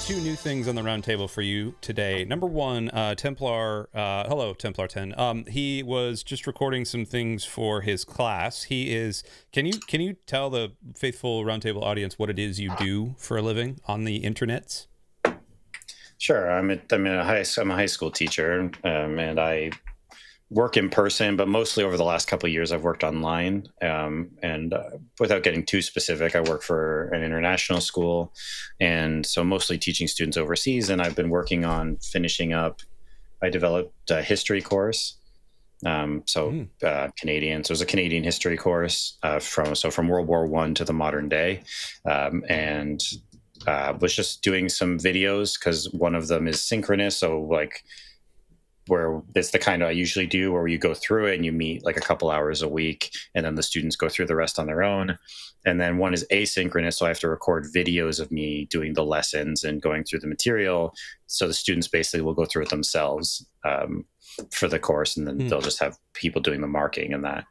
two new things on the round table for you today. Number one, Templar, hello, Templar 10. He was just recording some things for his class. He is, can you tell the faithful roundtable audience what it is you do for a living on the internets? Sure. I'm a high school teacher, and I work in person, but mostly over the last couple of years, I've worked online. And without getting too specific, I work for an international school, and so mostly teaching students overseas. And I've been working on finishing up. I developed a history course. Canadian. So it was a Canadian history course from World War I to the modern day, and was just doing some videos because one of them is synchronous. So like, where it's the kind I usually do, where you go through it and you meet like a couple hours a week, and then the students go through the rest on their own. And then one is asynchronous, so I have to record videos of me doing the lessons and going through the material. So the students basically will go through it themselves for the course, and then they'll just have people doing the marking and that.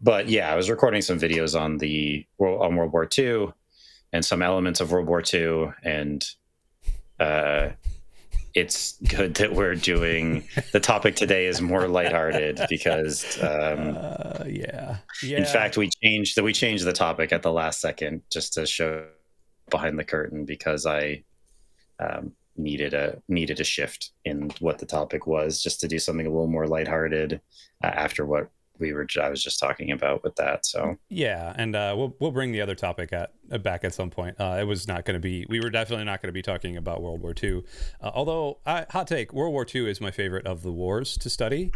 But yeah, I was recording some videos on World War II and some elements of World War II, and it's good that we're doing the topic today is more lighthearted because in fact we changed the topic at the last second just to show behind the curtain, because I needed a shift in what the topic was, just to do something a little more lighthearted after what I was just talking about with that. So yeah, and we'll bring the other topic back at some point. It was not going to be. We were definitely not going to be talking about World War II. Although, hot take: World War II is my favorite of the wars to study.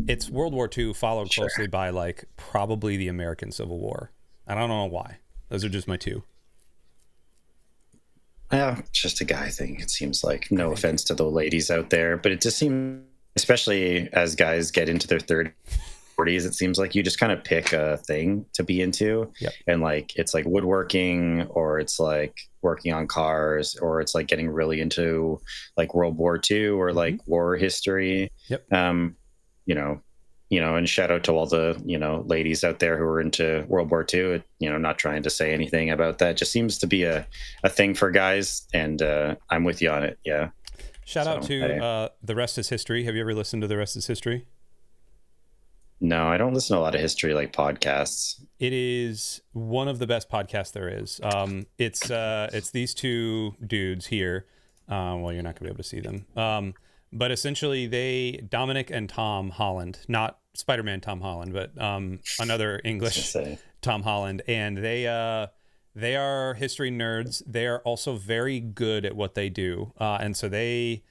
It's World War II followed closely by like probably the American Civil War. I don't know why. Those are just my two. Yeah, just a guy thing. It seems like. No offense to the ladies out there, but it just seems, especially as guys get into their 30s, 40s, it seems like you just kind of pick a thing to be into. Yep. And like it's like woodworking, or it's like working on cars, or it's like getting really into like World War II or like war history. Yep. And shout out to all the ladies out there who are into World War II. Not trying to say anything about that, just seems to be a thing for guys, and I'm with you on it. Yeah. Shout out to The Rest is History. Have you ever listened to The Rest is History? No, I don't listen to a lot of history like podcasts. It is one of the best podcasts there is. It's these two dudes here. Well, you're not gonna be able to see them. But essentially Dominic and Tom Holland, not Spider-Man Tom Holland, but another English Tom Holland, and they are history nerds. They are also very good at what they do, and so they.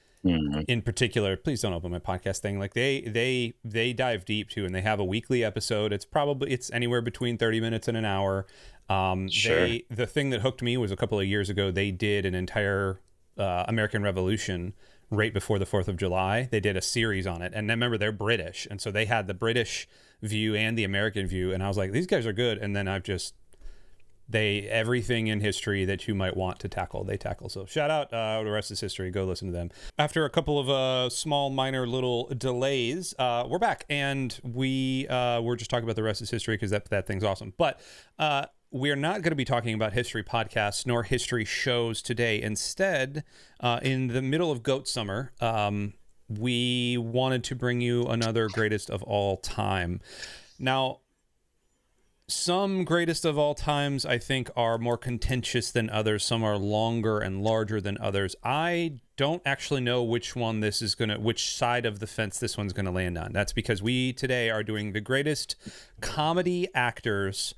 In particular, please don't open my podcast thing. Like they dive deep too, and they have a weekly episode. It's anywhere between 30 minutes and an hour. The thing that hooked me was a couple of years ago, they did an entire American Revolution right before the 4th of July. They did a series on it, and remember, they're British, and so they had the British view and the American view, and I was like, these guys are good. And then everything in history that you might want to tackle, they tackle. So shout out The Rest is History. Go listen to them. After a couple of small minor little delays, we're back, and we're just talking about The Rest is History because that thing's awesome. But we're not going to be talking about history podcasts nor history shows today. Instead, in the middle of goat summer, we wanted to bring you another greatest of all time. Now, some greatest of all times, I think, are more contentious than others. Some are longer and larger than others. I don't actually know which side of the fence this one's going to land on. That's because we today are doing the greatest comedy actors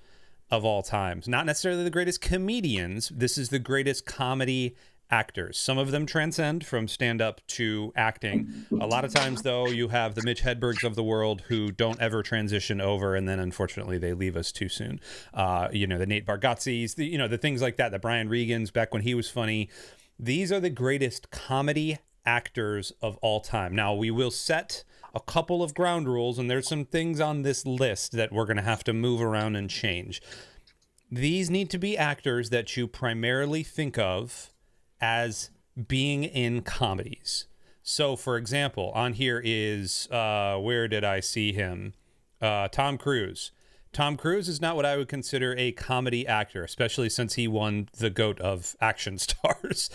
of all times. Not necessarily the greatest comedians. This is the greatest comedy actors. Some of them transcend from stand-up to acting. A lot of times, though, you have the Mitch Hedbergs of the world who don't ever transition over, and then unfortunately they leave us too soon. The Nate Bargatzes, the things like that, the Brian Regans back when he was funny. These are the greatest comedy actors of all time. Now, we will set a couple of ground rules, and there's some things on this list that we're going to have to move around and change. These need to be actors that you primarily think of as being in comedies. So, for example, on here is, where did I see him? Tom Cruise. Tom Cruise is not what I would consider a comedy actor, especially since he won the GOAT of action stars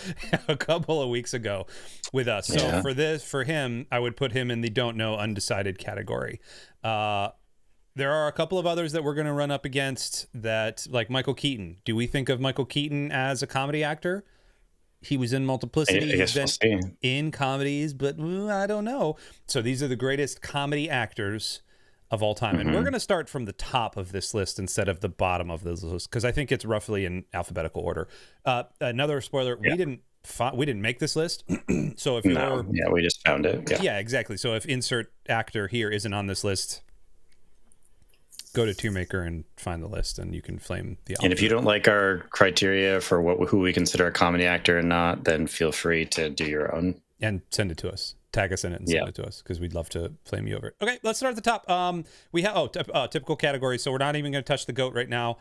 a couple of weeks ago with us. So for him, I would put him in the don't know, undecided category. There are a couple of others that we're going to run up against that, like Michael Keaton. Do we think of Michael Keaton as a comedy actor? He was in Multiplicity. He's been in comedies, but I don't know. So these are the greatest comedy actors of all time. And we're going to start from the top of this list instead of the bottom of this list, because I think it's roughly in alphabetical order. Another spoiler, we didn't make this list. So if we just found it. Yeah, exactly. So if insert actor here isn't on this list, go to Tiermaker and find the list, and you can flame the album. And if you don't like our criteria for who we consider a comedy actor and not, then feel free to do your own. And send it to us. Tag us in it and send it to us, because we'd love to flame you over it. Okay, let's start at the top. We have typical categories, so we're not even going to touch the GOAT right now.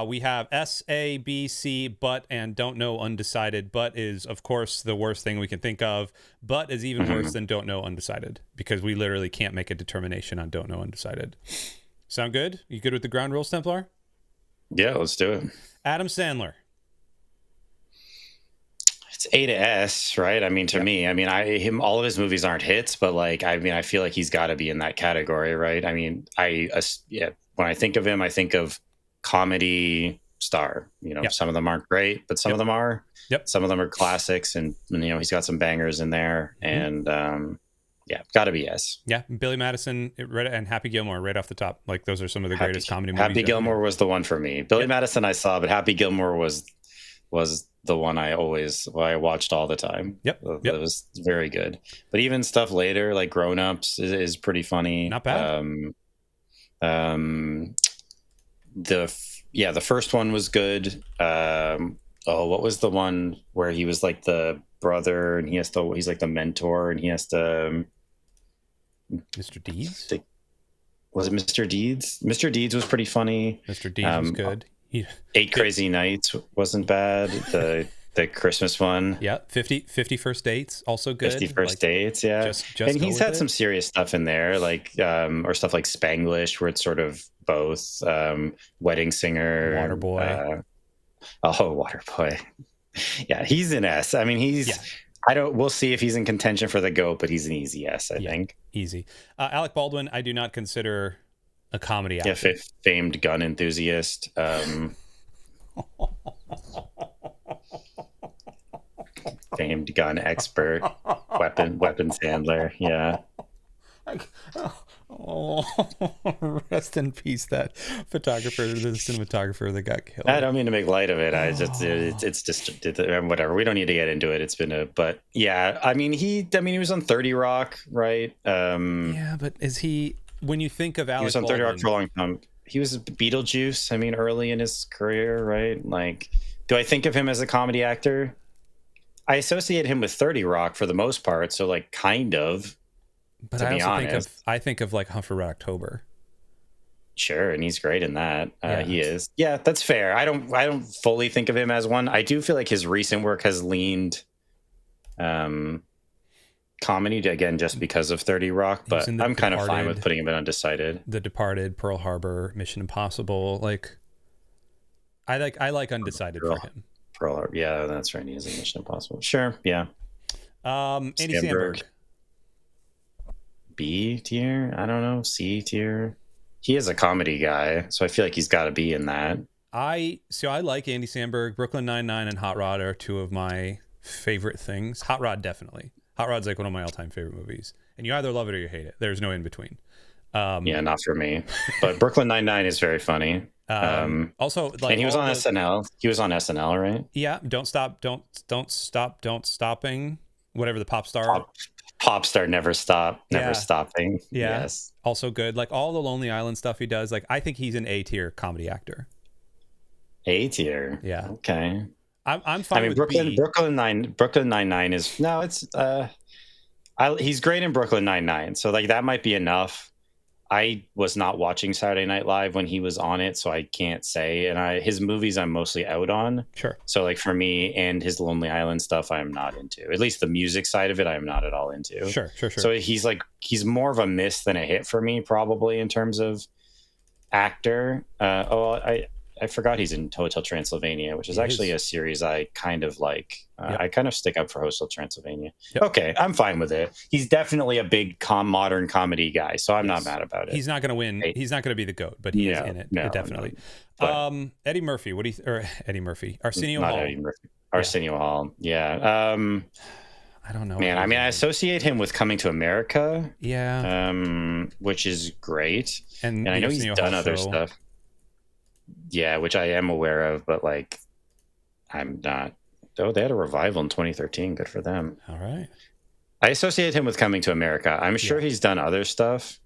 We have S, A, B, C, but, and don't know, undecided. But is, of course, the worst thing we can think of. But is even worse than don't know, undecided, because we literally can't make a determination on don't know, undecided. Sound good? You good with the ground rules, Templar? Yeah, let's do it. Adam Sandler. It's A to S, right? I mean, to me, I mean, all of his movies aren't hits, but like, I mean, I feel like he's got to be in that category, right? I mean, when I think of him, I think of comedy star. You know, some of them aren't great, but some of them are. Some of them are classics, and you know, he's got some bangers in there, and got to be yes. Yeah, Billy Madison and Happy Gilmore right off the top. Like, those are some of the greatest comedy movies. Happy Gilmore was the one for me. Billy Madison I saw, but Happy Gilmore was the one I watched all the time. It was very good. But even stuff later, like Grown Ups, is pretty funny. Not bad. The first one was good. What was the one where he was like the brother and he's like the mentor and he has to Mr. Deeds? Was it Mr. Deeds? Mr. Deeds was pretty funny. Mr. Deeds was good. 8 Crazy Nights wasn't bad. The Christmas one. 50 First Dates, also good. 50 First Dates, yeah. Just and he's had some serious stuff in there, like or stuff like Spanglish, where it's sort of both. Wedding Singer, Waterboy. Waterboy. Yeah, he's an S. I mean, we'll see if he's in contention for the GOAT, but he's an easy S, I think. Easy. Alec Baldwin, I do not consider a comedy actor. Yeah, famed gun enthusiast. Famed gun expert, weapons handler. Yeah. Rest in peace, that photographer, the cinematographer that got killed. I don't mean to make light of it. It's just whatever. We don't need to get into it. It's been but yeah. I mean, he was on 30 Rock, right? Yeah, but is he? When you think of Alec, he was on 30 Rock for a long time. He was Beetlejuice. I mean, early in his career, right? Like, do I think of him as a comedy actor? I associate him with 30 Rock for the most part. So, like, kind of. But I think of like Hunt for Red October. Sure, and he's great in that. He is. Yeah, that's fair. I don't fully think of him as one. I do feel like his recent work has leaned comedy again just because of 30 Rock, but I'm kind of fine with putting him in undecided. The Departed, Pearl Harbor, Mission Impossible. Like, I like undecided for him. Pearl Harbor, yeah, that's right. He is in Mission Impossible. Sure, yeah. Andy Samberg. B tier? I don't know. C tier? He is a comedy guy, so I feel like he's got to be in that. I like Andy Samberg. Brooklyn Nine-Nine and Hot Rod are two of my favorite things. Hot Rod, definitely. Hot Rod's like one of my all-time favorite movies. And you either love it or you hate it. There's no in-between. Yeah, not for me. But Brooklyn Nine-Nine is very funny. Also, like, and he was on SNL. He was on SNL, right? Yeah. Don't stopping. Whatever the pop star. Pop star, never stopping. Yeah. Yes. Also good. Like all the Lonely Island stuff he does. Like, I think he's an A tier comedy actor. A tier. Yeah. Okay. I'm fine. I mean, with Brooklyn Nine-Nine is he's great in Brooklyn Nine-Nine. So like that might be enough. I was not watching Saturday Night Live when he was on it, so I can't say. And his movies I'm mostly out on. Sure. So like for me and his Lonely Island stuff, I'm not into. At least the music side of it, I'm not at all into. Sure. So he's more of a miss than a hit for me, probably in terms of actor. I forgot he's in Hotel Transylvania, which is actually a series I kind of like. I kind of stick up for Hotel Transylvania. Yep. Okay, I'm fine with it. He's definitely a big modern comedy guy, so I'm not mad about it. He's not going to win. He's not going to be the GOAT, but he is in it, definitely. No. Eddie Murphy, Eddie Murphy, Arsenio Hall. Eddie Murphy. Arsenio Hall, yeah. I don't know. Man, I mean, I associate him with Coming to America. Yeah. Which is great. And I know he's done other stuff. Yeah, which I am aware of, but like, I'm not. Oh, they had a revival in 2013. Good for them. All right. I associate him with Coming to America. I'm sure he's done other stuff.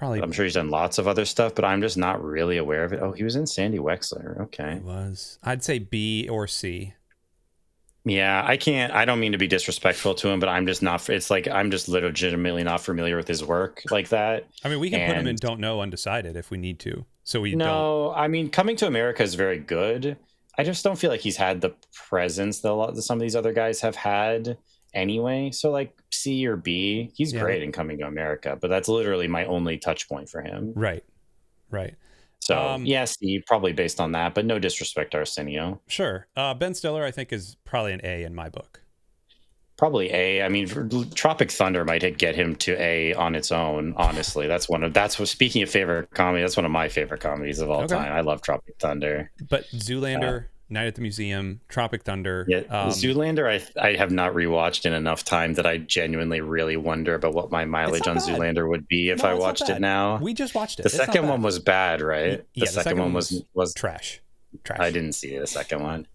I'm sure he's done lots of other stuff, but I'm just not really aware of it. Oh, he was in Sandy Wexler. Okay. He was. I'd say B or C. Yeah, I don't mean to be disrespectful to him, but I'm just not. It's like I'm just legitimately not familiar with his work like that. I mean, we can put him in Don't Know Undecided if we need to. So we don't. I mean, Coming to America is very good. I just don't feel like he's had the presence that some of these other guys have had anyway. So like C or B, he's great in Coming to America, but that's literally my only touch point for him. Right. So C, probably based on that, but no disrespect to Arsenio. Sure. Ben Stiller, I think, is probably an A in my book. Probably A. I mean, Tropic Thunder might get him to A on its own. Honestly, speaking of favorite comedy, that's one of my favorite comedies of all time. I love Tropic Thunder. But Zoolander, Night at the Museum, Tropic Thunder. Yeah, Zoolander, I have not rewatched in enough time that I genuinely really wonder about what my mileage on Zoolander would be if I watched it now. We just watched it. The second one was bad, right? Yeah, the second one was trash. I didn't see the second one.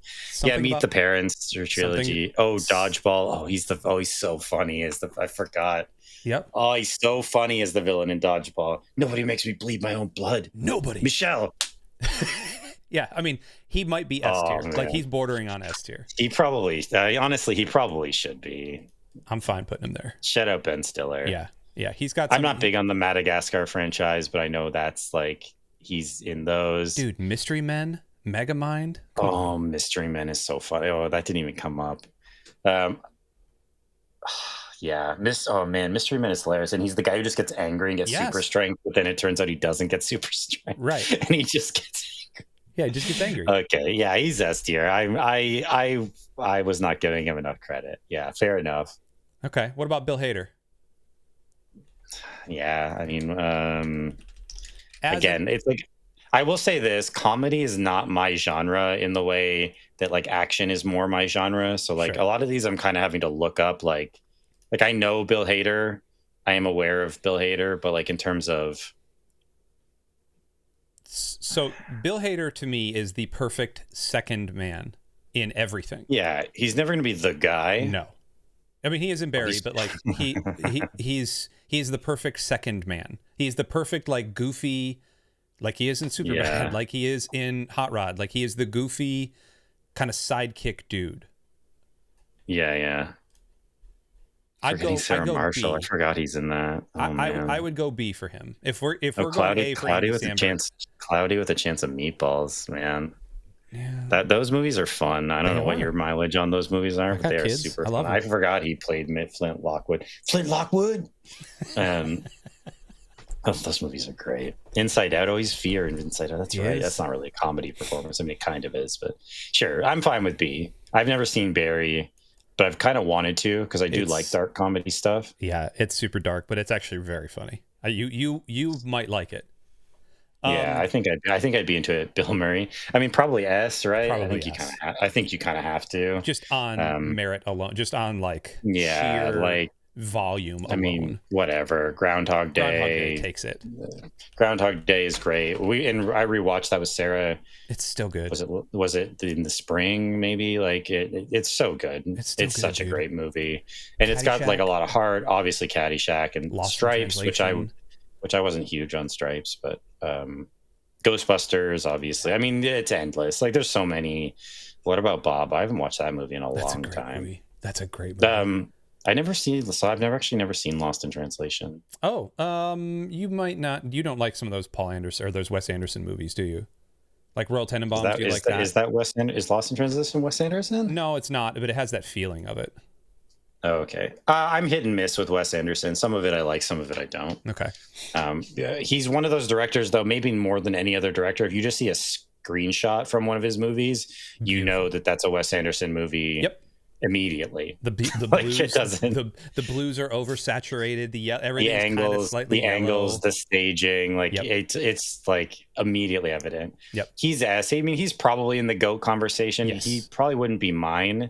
Meet the Parents or trilogy. Dodgeball. He's so funny. I forgot. Yep. Oh, he's so funny as the villain in Dodgeball. Nobody makes me bleed my own blood. Nobody. Michelle. Yeah, I mean, he might be S tier. Like he's bordering on S tier. He probably, honestly, he probably should be. I'm fine putting him there. Shout out Ben Stiller. Yeah, he's got. I'm not big on the Madagascar franchise, but I know that's like he's in those. Dude, Mystery Men, Megamind. Mystery Men is so funny. Oh, that didn't even come up. Yeah, Mystery Men is hilarious, and he's the guy who just gets angry and gets super strength, but then it turns out he doesn't get super strength, right? And he just gets. Yeah, he just gets angry. Okay, yeah, he's S tier. I was not giving him enough credit. Yeah, fair enough. Okay, what about Bill Hader? Yeah, I mean, it's like I will say this: comedy is not my genre in the way that like action is more my genre. So like a lot of these, I'm kind of having to look up. Like I know Bill Hader, I am aware of Bill Hader, but like in terms of. So Bill Hader to me is the perfect second man in everything. Yeah, he's never going to be the guy. No, I mean he is in Barry, but like he's the perfect second man. He's the perfect like goofy, like he is in Superbad, like he is in Hot Rod, like he is the goofy kind of sidekick dude. Yeah. I'd go Sarah Marshall. B. I forgot he's in that. I would go B for him. If we're going A for Cloudy with a Chance of Meatballs, man. Yeah. Those movies are fun. I don't know what your mileage on those movies are, but they are super fun. I forgot he played Flint Lockwood. Flint Lockwood. Those movies are great. Inside Out, always fear in Inside Out. That's right. That's not really a comedy performance. I mean, it kind of is, but sure. I'm fine with B. I've never seen Barry. But I've kind of wanted to because I do like dark comedy stuff. Yeah, it's super dark, but it's actually very funny. You might like it. Yeah, I think I'd be into it. Bill Murray. I mean, probably S, right? Probably I think you kind of have to. Just on merit alone, just on like sheer, like volume alone. I mean, whatever. Groundhog Day takes it. Groundhog Day is great. I rewatched that with Sarah. It's still good. Was it in the spring? Maybe like it's so good. It's such a great movie, and it's got like a lot of heart. Obviously, Caddyshack and Lost Stripes, which I wasn't huge on Stripes, but Ghostbusters, obviously. I mean, it's endless. Like there's so many. What about Bob? I haven't watched that movie in a long time. Movie. That's a great movie. I've never seen Lost in Translation. Oh, you might not. You don't like some of those Paul Anderson or those Wes Anderson movies, do you? Like Royal Tenenbaums, do you like that? Is that is Lost in Translation Wes Anderson? No, it's not, but it has that feeling of it. Oh, okay. I'm hit and miss with Wes Anderson. Some of it I like, some of it I don't. Okay. Yeah, he's one of those directors, though, maybe more than any other director. If you just see a screenshot from one of his movies, you Beautiful. know that that's a Wes Anderson movie. Yep. Immediately. The like blues, it doesn't. the blues are oversaturated. The Everything's kind of slightly the angles, yellow. the staging, like Yep. it's like immediately evident. Yep. He's S. I mean, he's probably in the GOAT conversation. Yes. He probably wouldn't be mine,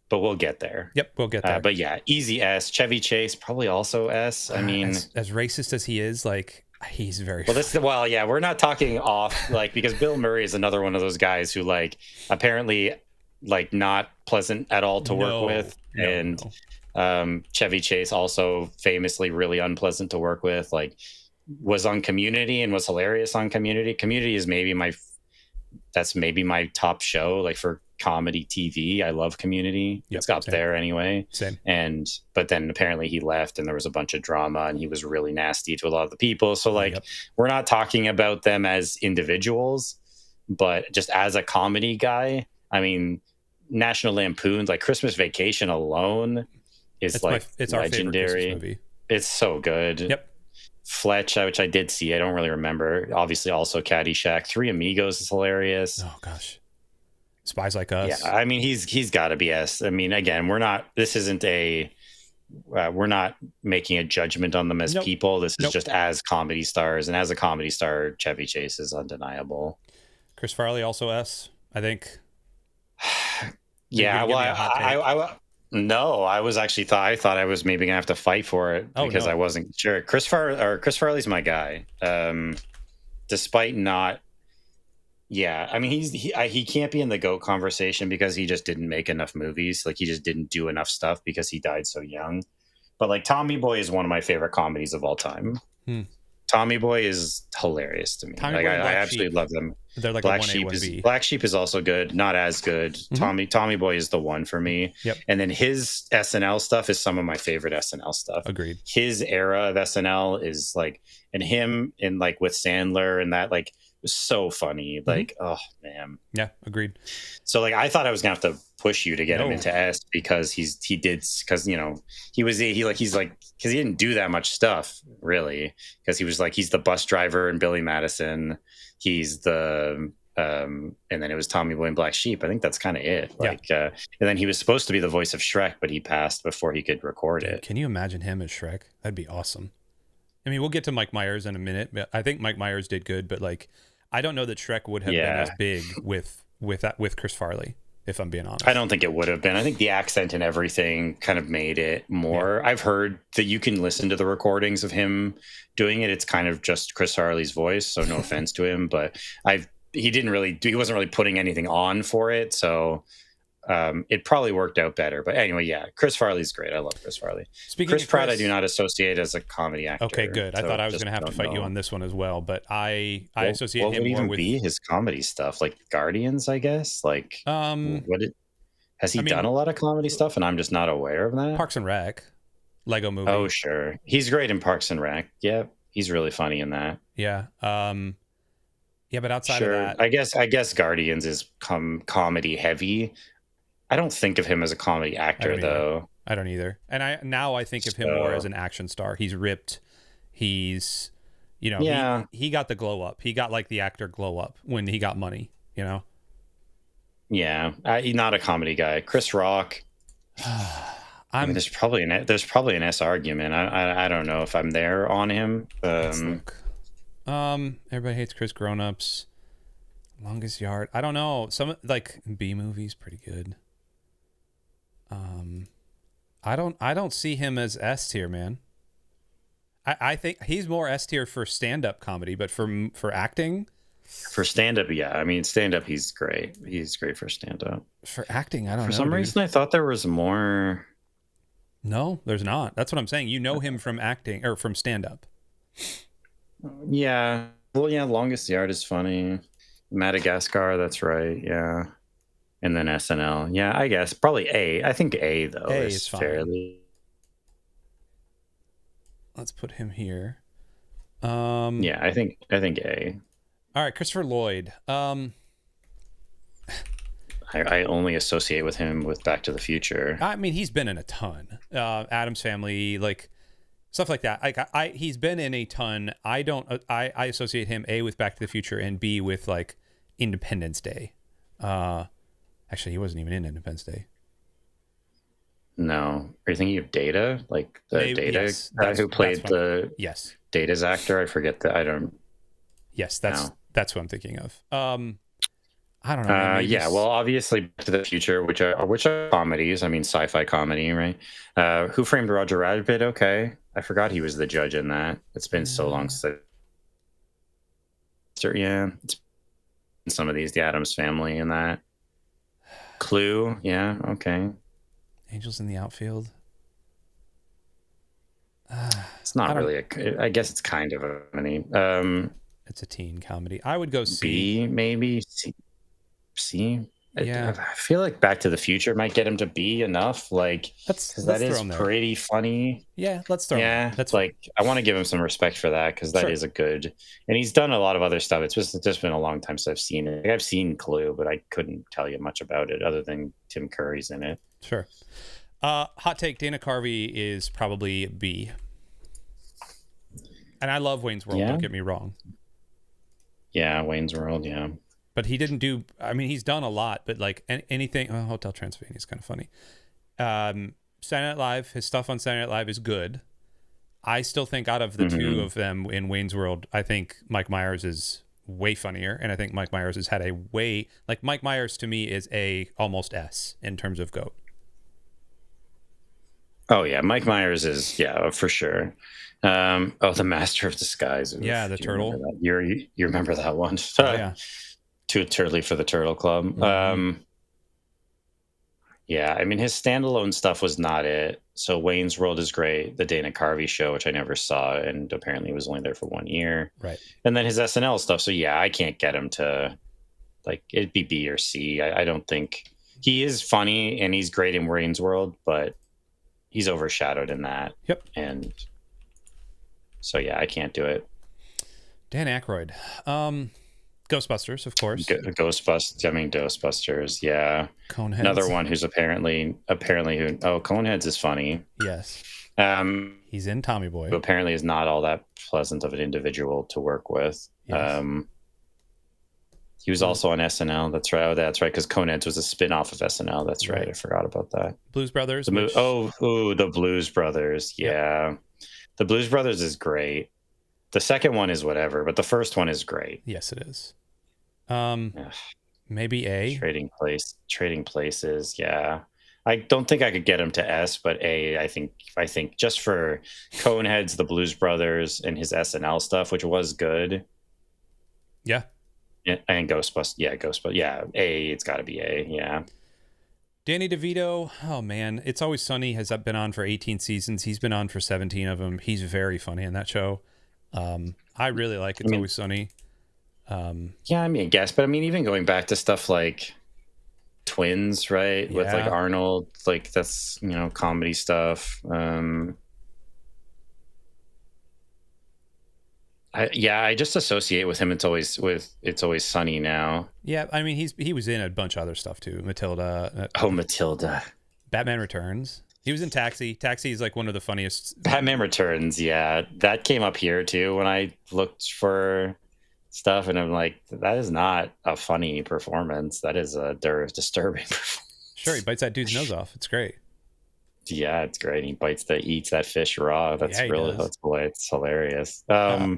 but we'll get there. Yep, we'll get there. But yeah, easy S. Chevy Chase probably also S. I mean, as racist as he is, like he's very well. Yeah, we're not talking off like because Bill Murray is another one of those guys who like apparently like not pleasant at all to work with, and Chevy Chase also famously really unpleasant to work with. Like was on Community and was hilarious on Community. Community is maybe my top show like for comedy TV. I love Community. Yep, it's up there anyway. Same. But then apparently he left and there was a bunch of drama and he was really nasty to a lot of the people. So like we're not talking about them as individuals, but just as a comedy guy. I mean, National Lampoon, like Christmas Vacation alone is it's legendary. Our favorite Christmas movie. It's so good. Yep. Fletch, which I did see, I don't really remember. Obviously, also Caddyshack. Three Amigos is hilarious. Oh gosh, Spies Like Us. Yeah, I mean he's got to be S. I mean, again, we're not making a judgment on them as people. This is just as comedy stars, and as a comedy star, Chevy Chase is undeniable. Chris Farley also S, I think. Yeah, well, no, I was actually I thought I was maybe gonna have to fight for it because I wasn't sure. Chris Farley's my guy. Despite not, yeah, I mean he can't be in the GOAT conversation because he just didn't make enough movies. Like he just didn't do enough stuff because he died so young. But like Tommy Boy is one of my favorite comedies of all time. Tommy Boy is hilarious to me. Like I absolutely love them. They're like Black Sheep is also good, not as good. Tommy Boy is the one for me. Yep. And then his SNL stuff is some of my favorite SNL stuff. Agreed. His era of SNL is like, and him in like with Sandler and that like was so funny. Like, oh man. Yeah, agreed. So like I thought I was gonna have to push you to get him into S because he's he didn't do that much stuff really, because he was like he's the bus driver in Billy Madison. He's the and then it was Tommy Boy and Black Sheep. I think that's kind of it. Like and then he was supposed to be the voice of Shrek, but he passed before he could record it. Can you imagine him as Shrek? That'd be awesome. I mean, we'll get to Mike Myers in a minute, but I think Mike Myers did good, but like I don't know that Shrek would have been as big with Chris Farley, if I'm being honest. I don't think it would have been. I think the accent and everything kind of made it more. I've heard that you can listen to the recordings of him doing it. It's kind of just Chris Farley's voice, so no offense to him, but he wasn't really putting anything on for it, so it probably worked out better. But anyway, yeah, Chris Farley's great. I love Chris Farley. Chris Pratt, I do not associate as a comedy actor. Okay, good. I thought I was going to have to fight you on this one as well, but I associate him more with... What would even be his comedy stuff? Like Guardians, I guess? Like, has he done a lot of comedy stuff and I'm just not aware of that? Parks and Rec, Lego Movie. Oh, sure. He's great in Parks and Rec. Yeah, he's really funny in that. Yeah. Yeah, but outside of that... I guess Guardians is comedy heavy. I don't think of him as a comedy actor, though. I don't either. And I think of him more as an action star. He's ripped. He's, he got the glow up. He got like the actor glow up when he got money, Yeah, he's not a comedy guy. Chris Rock. There's probably an S argument. I don't know if I'm there on him. Let's look. Everybody Hates Chris. Grown Ups. Longest Yard. I don't know. Some like B movies pretty good. I don't see him as S tier, man. I think he's more S tier for stand-up comedy, but for acting, for stand-up, yeah. I mean, stand-up, he's great. He's great for stand-up. For acting, I don't know. For some reason, I thought there was more. No, there's not. That's what I'm saying. You know him from acting or from stand-up. Yeah. Well, yeah. Longest Yard is funny. Madagascar, that's right. Yeah. And then SNL. Yeah, I guess probably A. I think A though is fairly. Let's put him here. Yeah, I think A. All right, Christopher Lloyd. I only associate with him with Back to the Future. I mean, he's been in a ton. Adam's Family, like stuff like that. Like he's been in a ton. I don't. I associate him A with Back to the Future and B with like Independence Day. Actually, he wasn't even in Independence Day. No, are you thinking of Data? Like the Maybe, Data yes, guy who played the yes Data's actor? I forget that. I don't. Yes, that's what I'm thinking of. I don't know. Maybe Yeah, well, obviously Back to the Future, which are comedies. I mean, sci-fi comedy, right? Who Framed Roger Rabbit? Okay, I forgot he was the judge in that. It's been so long since. Yeah, it's been some of these, the Addams Family, and that. Clue, yeah, okay. Angels in the Outfield. It's not really I guess it's kind of a comedy. It's a teen comedy. I would go C. B, maybe C. Yeah, I feel like Back to the Future might get him to B enough, like because that is pretty funny. Yeah, let's throw him. Yeah, that's like I want to give him some respect for that because that is a good, and he's done a lot of other stuff. It's just been a long time since I've seen it. Like, I've seen Clue, but I couldn't tell you much about it other than Tim Curry's in it. Sure. Hot take: Dana Carvey is probably B. And I love Wayne's World. Don't get me wrong. Yeah, Wayne's World. Yeah. But he didn't do. I mean, he's done a lot, but like anything. Hotel Transylvania is kind of funny. Saturday Night Live, his stuff on Saturday Night Live is good. I still think out of the two of them in Wayne's World, I think Mike Myers is way funnier, and I think Mike Myers has had a way like Mike Myers to me is a almost S in terms of GOAT. Oh yeah, Mike Myers is for sure. The Master of Disguise. Yeah, the turtle. You remember that one? Yeah. Too turtly for the Turtle Club. Yeah, I mean his standalone stuff was not it. So Wayne's World is great. The Dana Carvey show, which I never saw, and apparently was only there for 1 year. Right. And then his SNL stuff. So yeah, I can't get him to like it'd be B or C. I don't think he is funny and he's great in Wayne's World, but he's overshadowed in that. Yep. And so yeah, I can't do it. Dan Aykroyd. Ghostbusters, of course. Ghostbusters, yeah. Coneheads. Another one who's apparently Coneheads is funny. Yes. He's in Tommy Boy. Who apparently is not all that pleasant of an individual to work with. Yes. He was also on SNL. That's right. Oh, that's right. Because Coneheads was a spin-off of SNL. That's right. I forgot about that. Blues Brothers. The Blues Brothers. Yeah. Yep. The Blues Brothers is great. The second one is whatever, but the first one is great. Yes, it is. Maybe A. Trading Places. Yeah. I don't think I could get him to S, but A, I think just for Coneheads, the Blues Brothers, and his SNL stuff, which was good. Yeah. And Ghostbusters. Yeah, A, it's got to be A. Yeah. Danny DeVito, oh man, It's Always Sunny has been on for 18 seasons. He's been on for 17 of them. He's very funny in that show. I really like It's Always Sunny. Yeah, I mean, I guess, but I mean, even going back to stuff like Twins, right? Yeah. With like Arnold, like that's, comedy stuff. I just associate with him. It's always Sunny now. Yeah, I mean he was in a bunch of other stuff too. Matilda. Matilda. Batman Returns. He was in Taxi. Taxi is like one of the funniest. Batman Returns. Yeah, that came up here too when I looked for stuff, and I'm like, that is not a funny performance. That is a disturbing performance. Sure, he bites that dude's nose off. It's great. Yeah, it's great. He eats that fish raw. It's hilarious. I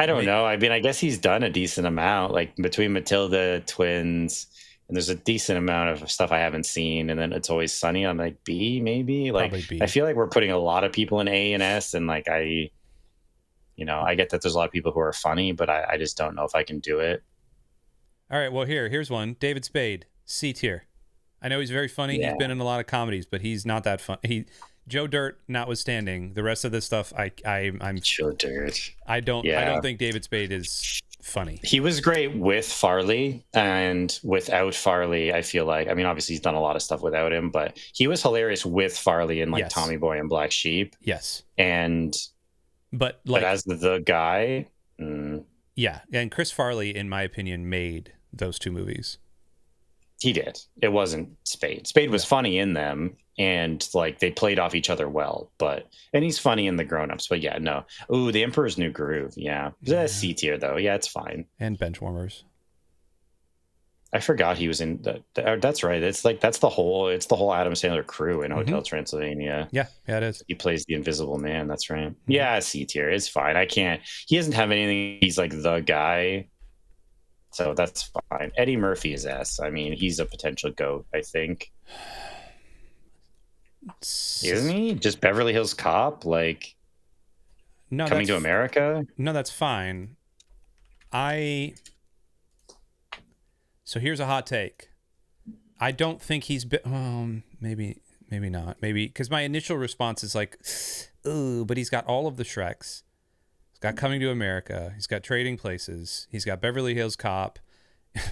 don't know. I mean, I guess he's done a decent amount, like between Matilda, Twins, and there's a decent amount of stuff I haven't seen. And then It's Always Sunny. I'm like B, maybe. Like B. I feel like we're putting a lot of people in A and S, and like I get that there's a lot of people who are funny, but I just don't know if I can do it. All right. Well, here's one. David Spade, C tier. I know he's very funny. Yeah. He's been in a lot of comedies, but he's not that fun. Joe Dirt notwithstanding, the rest of this stuff, I'm Joe Dirt. I don't think David Spade is funny. He was great with Farley, and without Farley, I feel like, I mean, obviously he's done a lot of stuff without him, but he was hilarious with Farley in like Tommy Boy and Black Sheep. Yes. But as the guy, yeah, and Chris Farley, in my opinion, made those two movies. He did. It wasn't Spade. Spade was funny in them, and like they played off each other well. And he's funny in the Grown Ups. But yeah, no. Ooh, The Emperor's New Groove. Yeah, that's C tier though. Yeah, it's fine. And Benchwarmers. I forgot he was in that. That's right. It's the whole Adam Sandler crew in Hotel Transylvania. Yeah, it is. He plays the Invisible Man. That's right. Yeah, C tier. It's fine. I can't. He doesn't have anything. He's like the guy. So that's fine. Eddie Murphy is S. I mean, he's a potential GOAT, I think. Isn't he? Just Beverly Hills Cop? Like, no, Coming to America? No, that's fine. So here's a hot take. I don't think he's been... maybe not. Maybe... Because my initial response is like, ooh, but he's got all of the Shreks. He's got Coming to America. He's got Trading Places. He's got Beverly Hills Cop.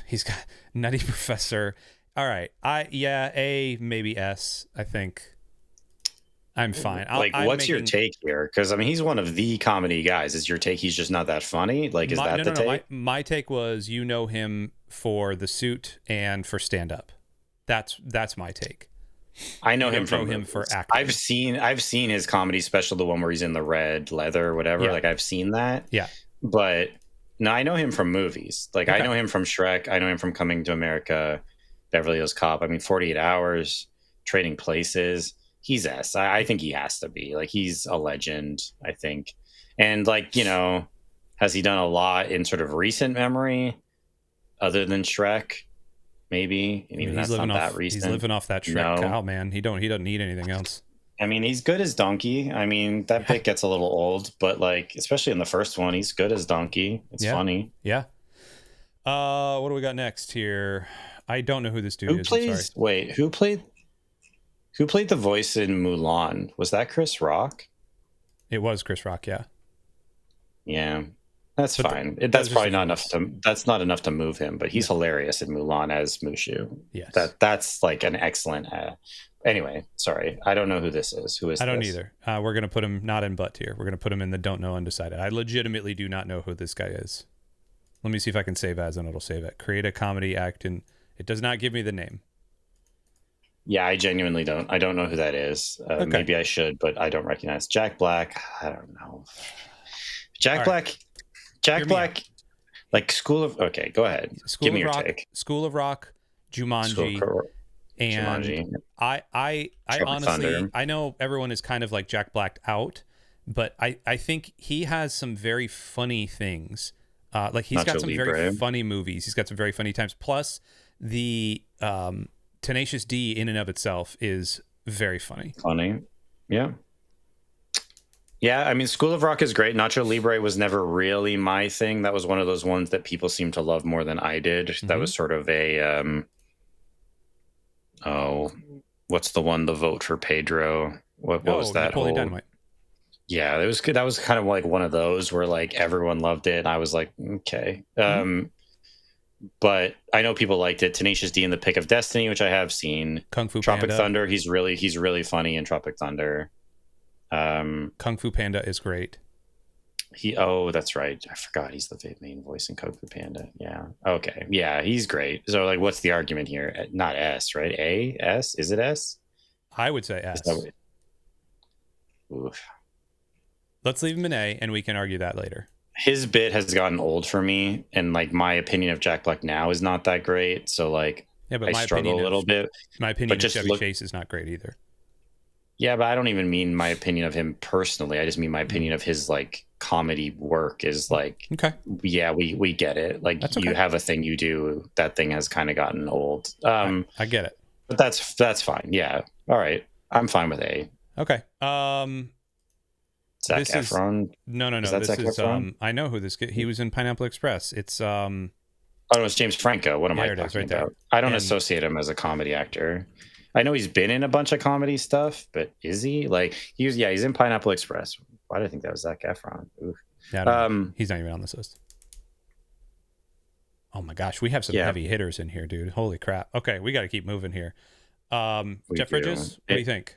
He's got Nutty Professor. All right. A, maybe S, I think. I'm fine. What's your take here? Because, I mean, he's one of the comedy guys. Is your take he's just not that funny? Like, is that the take? My take was, you know him for The Suit and for stand-up. That's my take. I know him for acting. I've seen his comedy special, the one where he's in the red leather or whatever. Yeah. Like, I've seen that. Yeah. But no, I know him from movies. Like, okay. I know him from Shrek. I know him from Coming to America, Beverly Hills Cop. I mean, 48 Hours, Trading Places. He's S. I think he has to be. Like, he's a legend, I think. And, like, you know, has he done a lot in sort of recent memory other than Shrek? Maybe. And even that's not that recent. He's living off that Shrek cow, man. He doesn't need anything else. I mean, he's good as Donkey. I mean, that bit gets a little old, but, like, especially in the first one, he's good as Donkey. It's funny. Yeah. What do we got next here? I don't know who this dude is. Who played the voice in Mulan? Was that Chris Rock? It was Chris Rock, yeah. Yeah, that's fine. That's probably not enough that's not enough to move him, but he's hilarious in Mulan as Mushu. Yes. That's like an excellent... Anyway, sorry. I don't know who this is. Who is I don't either. We're going to put him not in butt tier. We're going to put him in the don't know undecided. I legitimately do not know who this guy is. Let me see if I can save as, and it'll save it. Create a comedy act, and it does not give me the name. Yeah, I genuinely don't. I don't know who that is. Okay. Maybe I should, but I don't recognize. Jack Black. I don't know. Jack Black. Like School of... Okay, go ahead. Give me your take. School of Rock, Jumanji. And I honestly, Thunder. I know everyone is kind of like Jack Blacked out, but I think he has some very funny things. Like he's got some very funny movies. He's got some very funny times. Plus the Tenacious D in and of itself is very funny. Yeah. Yeah, I mean, School of Rock is great. Nacho Libre was never really my thing. That was one of those ones that people seem to love more than I did. Mm-hmm. That was sort of a... what's the one? The Vote for Pedro. What was that? Napoleon Dynamite. Yeah, it was good. That was kind of like one of those where like everyone loved it. And I was like, okay. Mm-hmm. But I know people liked it. Tenacious D in The Pick of Destiny, which I have seen. Kung Fu Tropic Panda. Thunder. He's really funny in Tropic Thunder. Kung Fu Panda is great. That's right. I forgot he's the main voice in Kung Fu Panda. Yeah. Okay. Yeah, he's great. So like, what's the argument here? Not S, right? A? S? Is it S? I would say S. Oof. Let's leave him in A, and we can argue that later. His bit has gotten old for me, and like my opinion of Jack Black now is not that great. So like, but I struggle a little bit. My opinion of Chevy Chase is not great either. Yeah, but I don't even mean my opinion of him personally. I just mean my opinion of his like comedy work is like, okay, yeah, we get it. Like you have a thing you do. That thing has kind of gotten old. I get it, but that's fine. Yeah, all right, I'm fine with A. Okay. Zac Efron? No. This is I know who this. He was in Pineapple Express. It's Oh, no, it's James Franco. What am I talking about? There. I don't associate him as a comedy actor. I know he's been in a bunch of comedy stuff, but is he? Like he's in Pineapple Express. Why did I think that was Zac Efron? Oof. Yeah, he's not even on this list. Oh my gosh, we have some heavy hitters in here, dude. Holy crap. Okay, we got to keep moving here. Jeff Bridges, what do you think?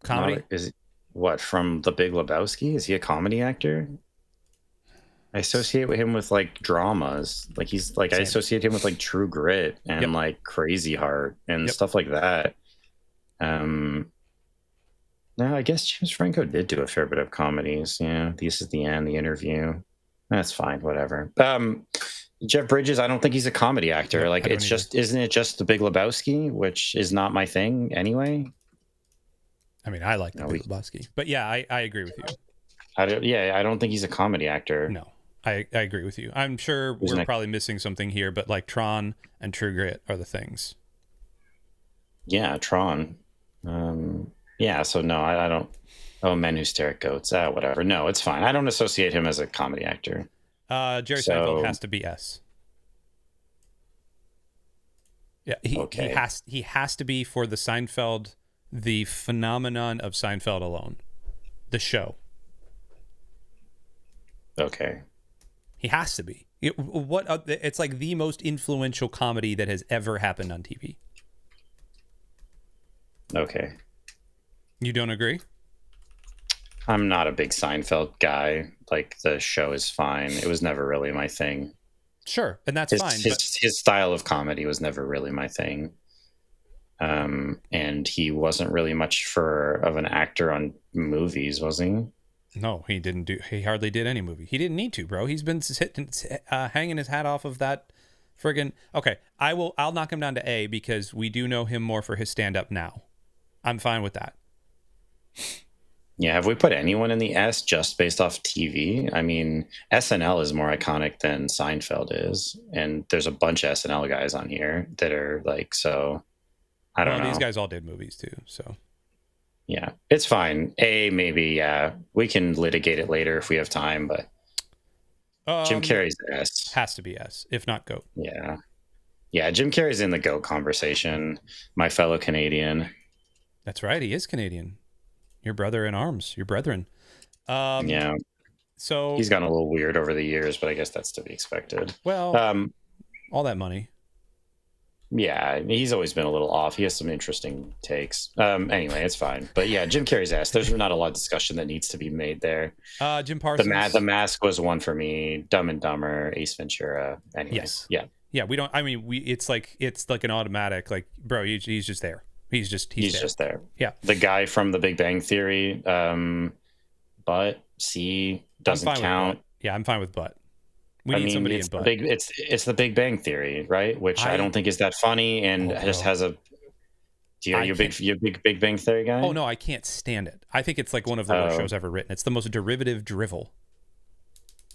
Comedy? Is what, from The Big Lebowski? Is he a comedy actor? I associate him with like dramas. Like he's like I associate him with like True Grit and like Crazy Heart and stuff like that. No, I guess James Franco did do a fair bit of comedies. Yeah, This Is the End, The Interview. That's fine, whatever. Jeff Bridges, I don't think he's a comedy actor. Nope, like it's just, isn't it just The Big Lebowski, which is not my thing anyway. I mean, I like The Big Lebowski, but yeah, I agree with you. I don't think he's a comedy actor. No, I agree with you. I'm sure we're probably missing something here, but like Tron and True Grit are the things. Yeah, Tron. Yeah, so no, I don't. Oh, Men Who Stare at Goats. Whatever. No, it's fine. I don't associate him as a comedy actor. Jerry Seinfeld has to be S. Yeah, he has to be for the Seinfeld, the phenomenon of Seinfeld alone, the show. Okay. He has to be. It's like the most influential comedy that has ever happened on TV. Okay. You don't agree? I'm not a big Seinfeld guy. Like, the show is fine. It was never really my thing. Sure, and that's fine. His style of comedy was never really my thing. And he wasn't really much of an actor on movies, was he? No, he didn't he hardly did any movie. He didn't need to, bro. He's been hanging his hat off of that friggin'... Okay, I'll knock him down to A because we do know him more for his stand-up now. I'm fine with that. Yeah, have we put anyone in the S just based off TV? I mean, SNL is more iconic than Seinfeld is, and there's a bunch of SNL guys on here that are like, so I don't know. These guys all did movies too, so. Yeah, it's fine. A, maybe, yeah. We can litigate it later if we have time, but Jim Carrey's S. Has to be S, if not GOAT. Yeah. Yeah, Jim Carrey's in the GOAT conversation, my fellow Canadian. That's right, he is Canadian. Your brother in arms, your brethren. Yeah. So he's gotten a little weird over the years, but I guess that's to be expected. Well, all that money. Yeah, he's always been a little off. He has some interesting takes. Anyway, it's fine. But yeah, Jim Carrey's ass. There's not a lot of discussion that needs to be made there. Jim Parsons. The Mask was one for me. Dumb and Dumber, Ace Ventura. Anyway, yes. Yeah. Yeah, we don't. I mean, it's like an automatic. Like, bro, he's just there. He's just there. Yeah. The guy from The Big Bang Theory. But C doesn't count. Yeah, I'm fine with but. We need somebody in but. It's The Big Bang Theory, right? Which I don't think is that funny and just has a. You're a big Big Bang Theory guy? Oh no, I can't stand it. I think it's like one of the worst shows ever written. It's the most derivative drivel.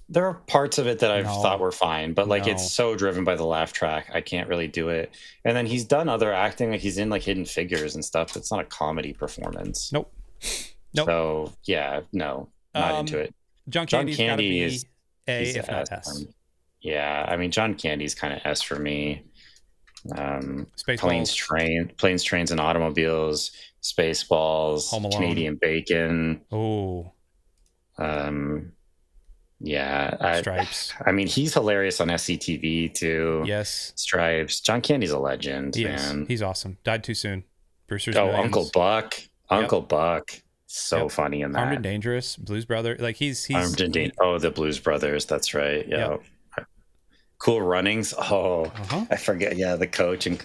There are parts of it that I've thought were fine, but like it's so driven by the laugh track, I can't really do it. And then he's done other acting, like he's in like Hidden Figures and stuff. It's not a comedy performance. Nope. So yeah, no, not into it. John Candy is A, if not S. Yeah, I mean John Candy's kind of S for me. Planes, Trains, and Automobiles, Spaceballs, Canadian Bacon. Oh. Yeah, Stripes. I mean, he's hilarious on SCTV too. Yes, Stripes. John Candy's a legend, man. He's awesome. Died too soon. Brewster's Millions. Uncle Buck. So funny in that. Armed and Dangerous, Blues Brother. Like he's Armed and Dangerous. Oh, the Blues Brothers. That's right. Yeah. Cool Runnings. Oh, I forget. Yeah, the coach and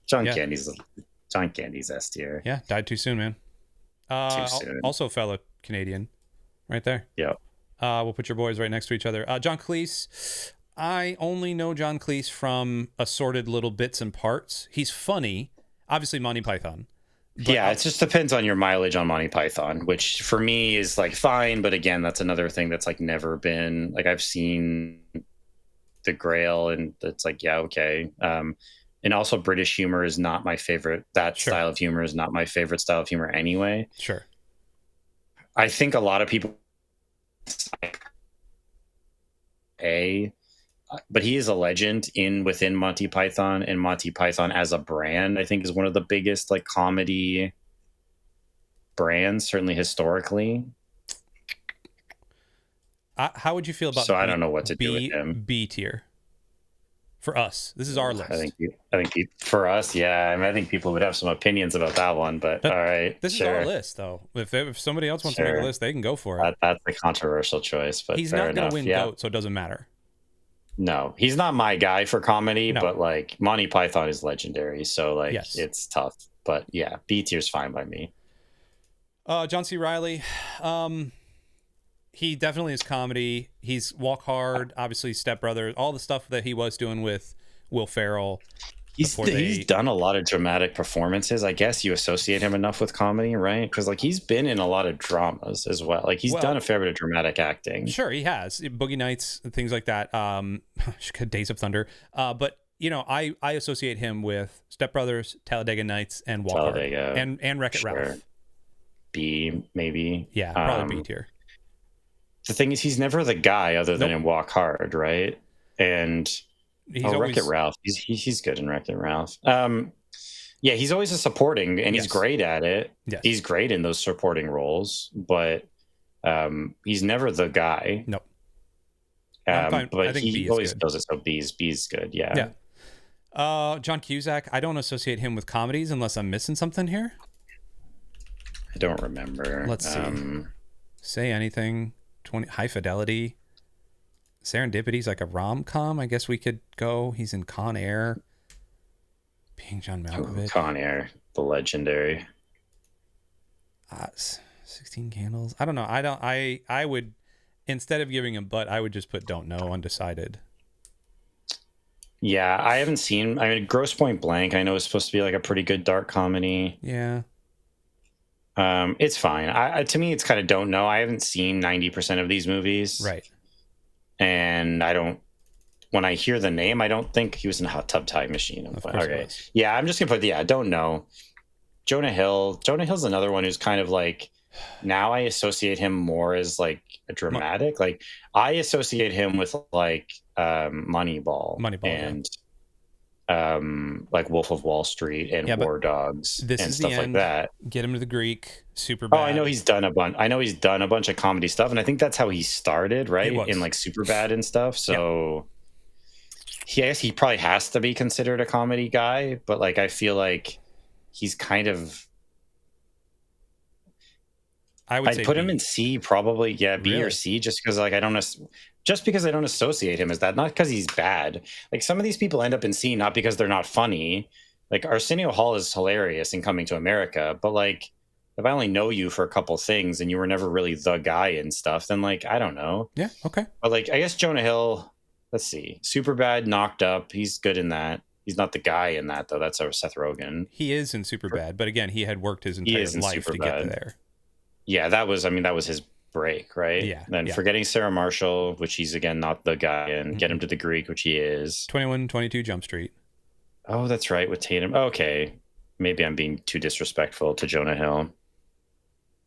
John Candy's S tier. Yeah, died too soon, man. Too soon. Also, fellow Canadian, right there. Yeah. We'll put your boys right next to each other. John Cleese. I only know John Cleese from assorted little bits and parts. He's funny. Obviously, Monty Python. Yeah, it just depends on your mileage on Monty Python, which for me is like fine. But again, that's another thing that's like never been like I've seen The Grail and it's like, yeah, okay. And also British humor is not my favorite. That style of humor is not my favorite style of humor anyway. Sure. I think a lot of people but he is a legend within Monty Python, and Monty Python as a brand I think is one of the biggest like comedy brands, certainly historically. How would you feel about I don't know what to do with him. B tier. For us, this is our list. I think for us, yeah. I mean, I think people would have some opinions about that one, but all right. This is our list, though. If somebody else wants to make a list, they can go for it. That's a controversial choice, but he's not going to win GOAT, so it doesn't matter. No, he's not my guy for comedy, but like Monty Python is legendary, so like it's tough. But yeah, B tier's fine by me. John C. Reilly, he definitely is comedy. He's Walk Hard, obviously Step Brothers, all the stuff that he was doing with Will Ferrell. He's done a lot of dramatic performances. I guess you associate him enough with comedy, right? Because like he's been in a lot of dramas as well. Like he's done a fair bit of dramatic acting. Sure, he has Boogie Nights and things like that. Days of Thunder. But you know, I associate him with Step Brothers, Talladega Nights, and Walk Hard, and Wreck-It Ralph. B maybe. Yeah, probably B tier. The thing is, he's never the guy other than in Walk Hard, right? And Wreck-It Ralph. He's good in Wreck-It Ralph. Yeah, he's always a supporting, and he's great at it. Yes. He's great in those supporting roles, but he's never the guy. Nope. But I think he always does it. So B's good. Yeah. Yeah. John Cusack. I don't associate him with comedies unless I'm missing something here. I don't remember. Let's see. Say Anything. High Fidelity. Serendipity's like a rom-com. I guess we could go. He's in Con Air. Being John Malkovich. Con Air, the legendary. 16 Candles. I don't know. I would, instead of giving him butt, I would just put don't know, undecided. Yeah, I haven't seen. I mean, Grosse Pointe Blank, I know is supposed to be like a pretty good dark comedy. Yeah. It's fine. To me, it's kind of don't know. I haven't seen 90% of these movies. Right. And when I hear the name, I don't think he was in Hot Tub Time Machine. Okay. Yeah, I'm just going to put, don't know. Jonah Hill. Jonah Hill's another one who's kind of like, now I associate him more as like a dramatic. Like I associate him with like Moneyball. And like Wolf of Wall Street and War Dogs and stuff like that. Get him to the Greek. Superbad. Oh, I know he's done a bunch. I know he's done a bunch of comedy stuff, and I think that's how he started, right? In like Superbad and stuff. So, yes, he probably has to be considered a comedy guy, but like I feel like he's kind of. I'd put him in C, probably. Yeah, B or C, just because like I don't associate him as that. Not because he's bad. Like some of these people end up in C not because they're not funny. Like Arsenio Hall is hilarious in Coming to America, but like if I only know you for a couple things and you were never really the guy and stuff, then like I don't know. Yeah, okay. But like I guess Jonah Hill. Let's see, Superbad, Knocked Up. He's good in that. He's not the guy in that though. That's our Seth Rogen. He is in Superbad, but again, he had worked his entire life to get there. Yeah, that was his break, right? Yeah. Then Forgetting Sarah Marshall, which he's again not the guy, and Get Him to the Greek, which he is. 21-22 Jump Street. Oh, that's right, with Tatum. Okay, maybe I'm being too disrespectful to Jonah Hill.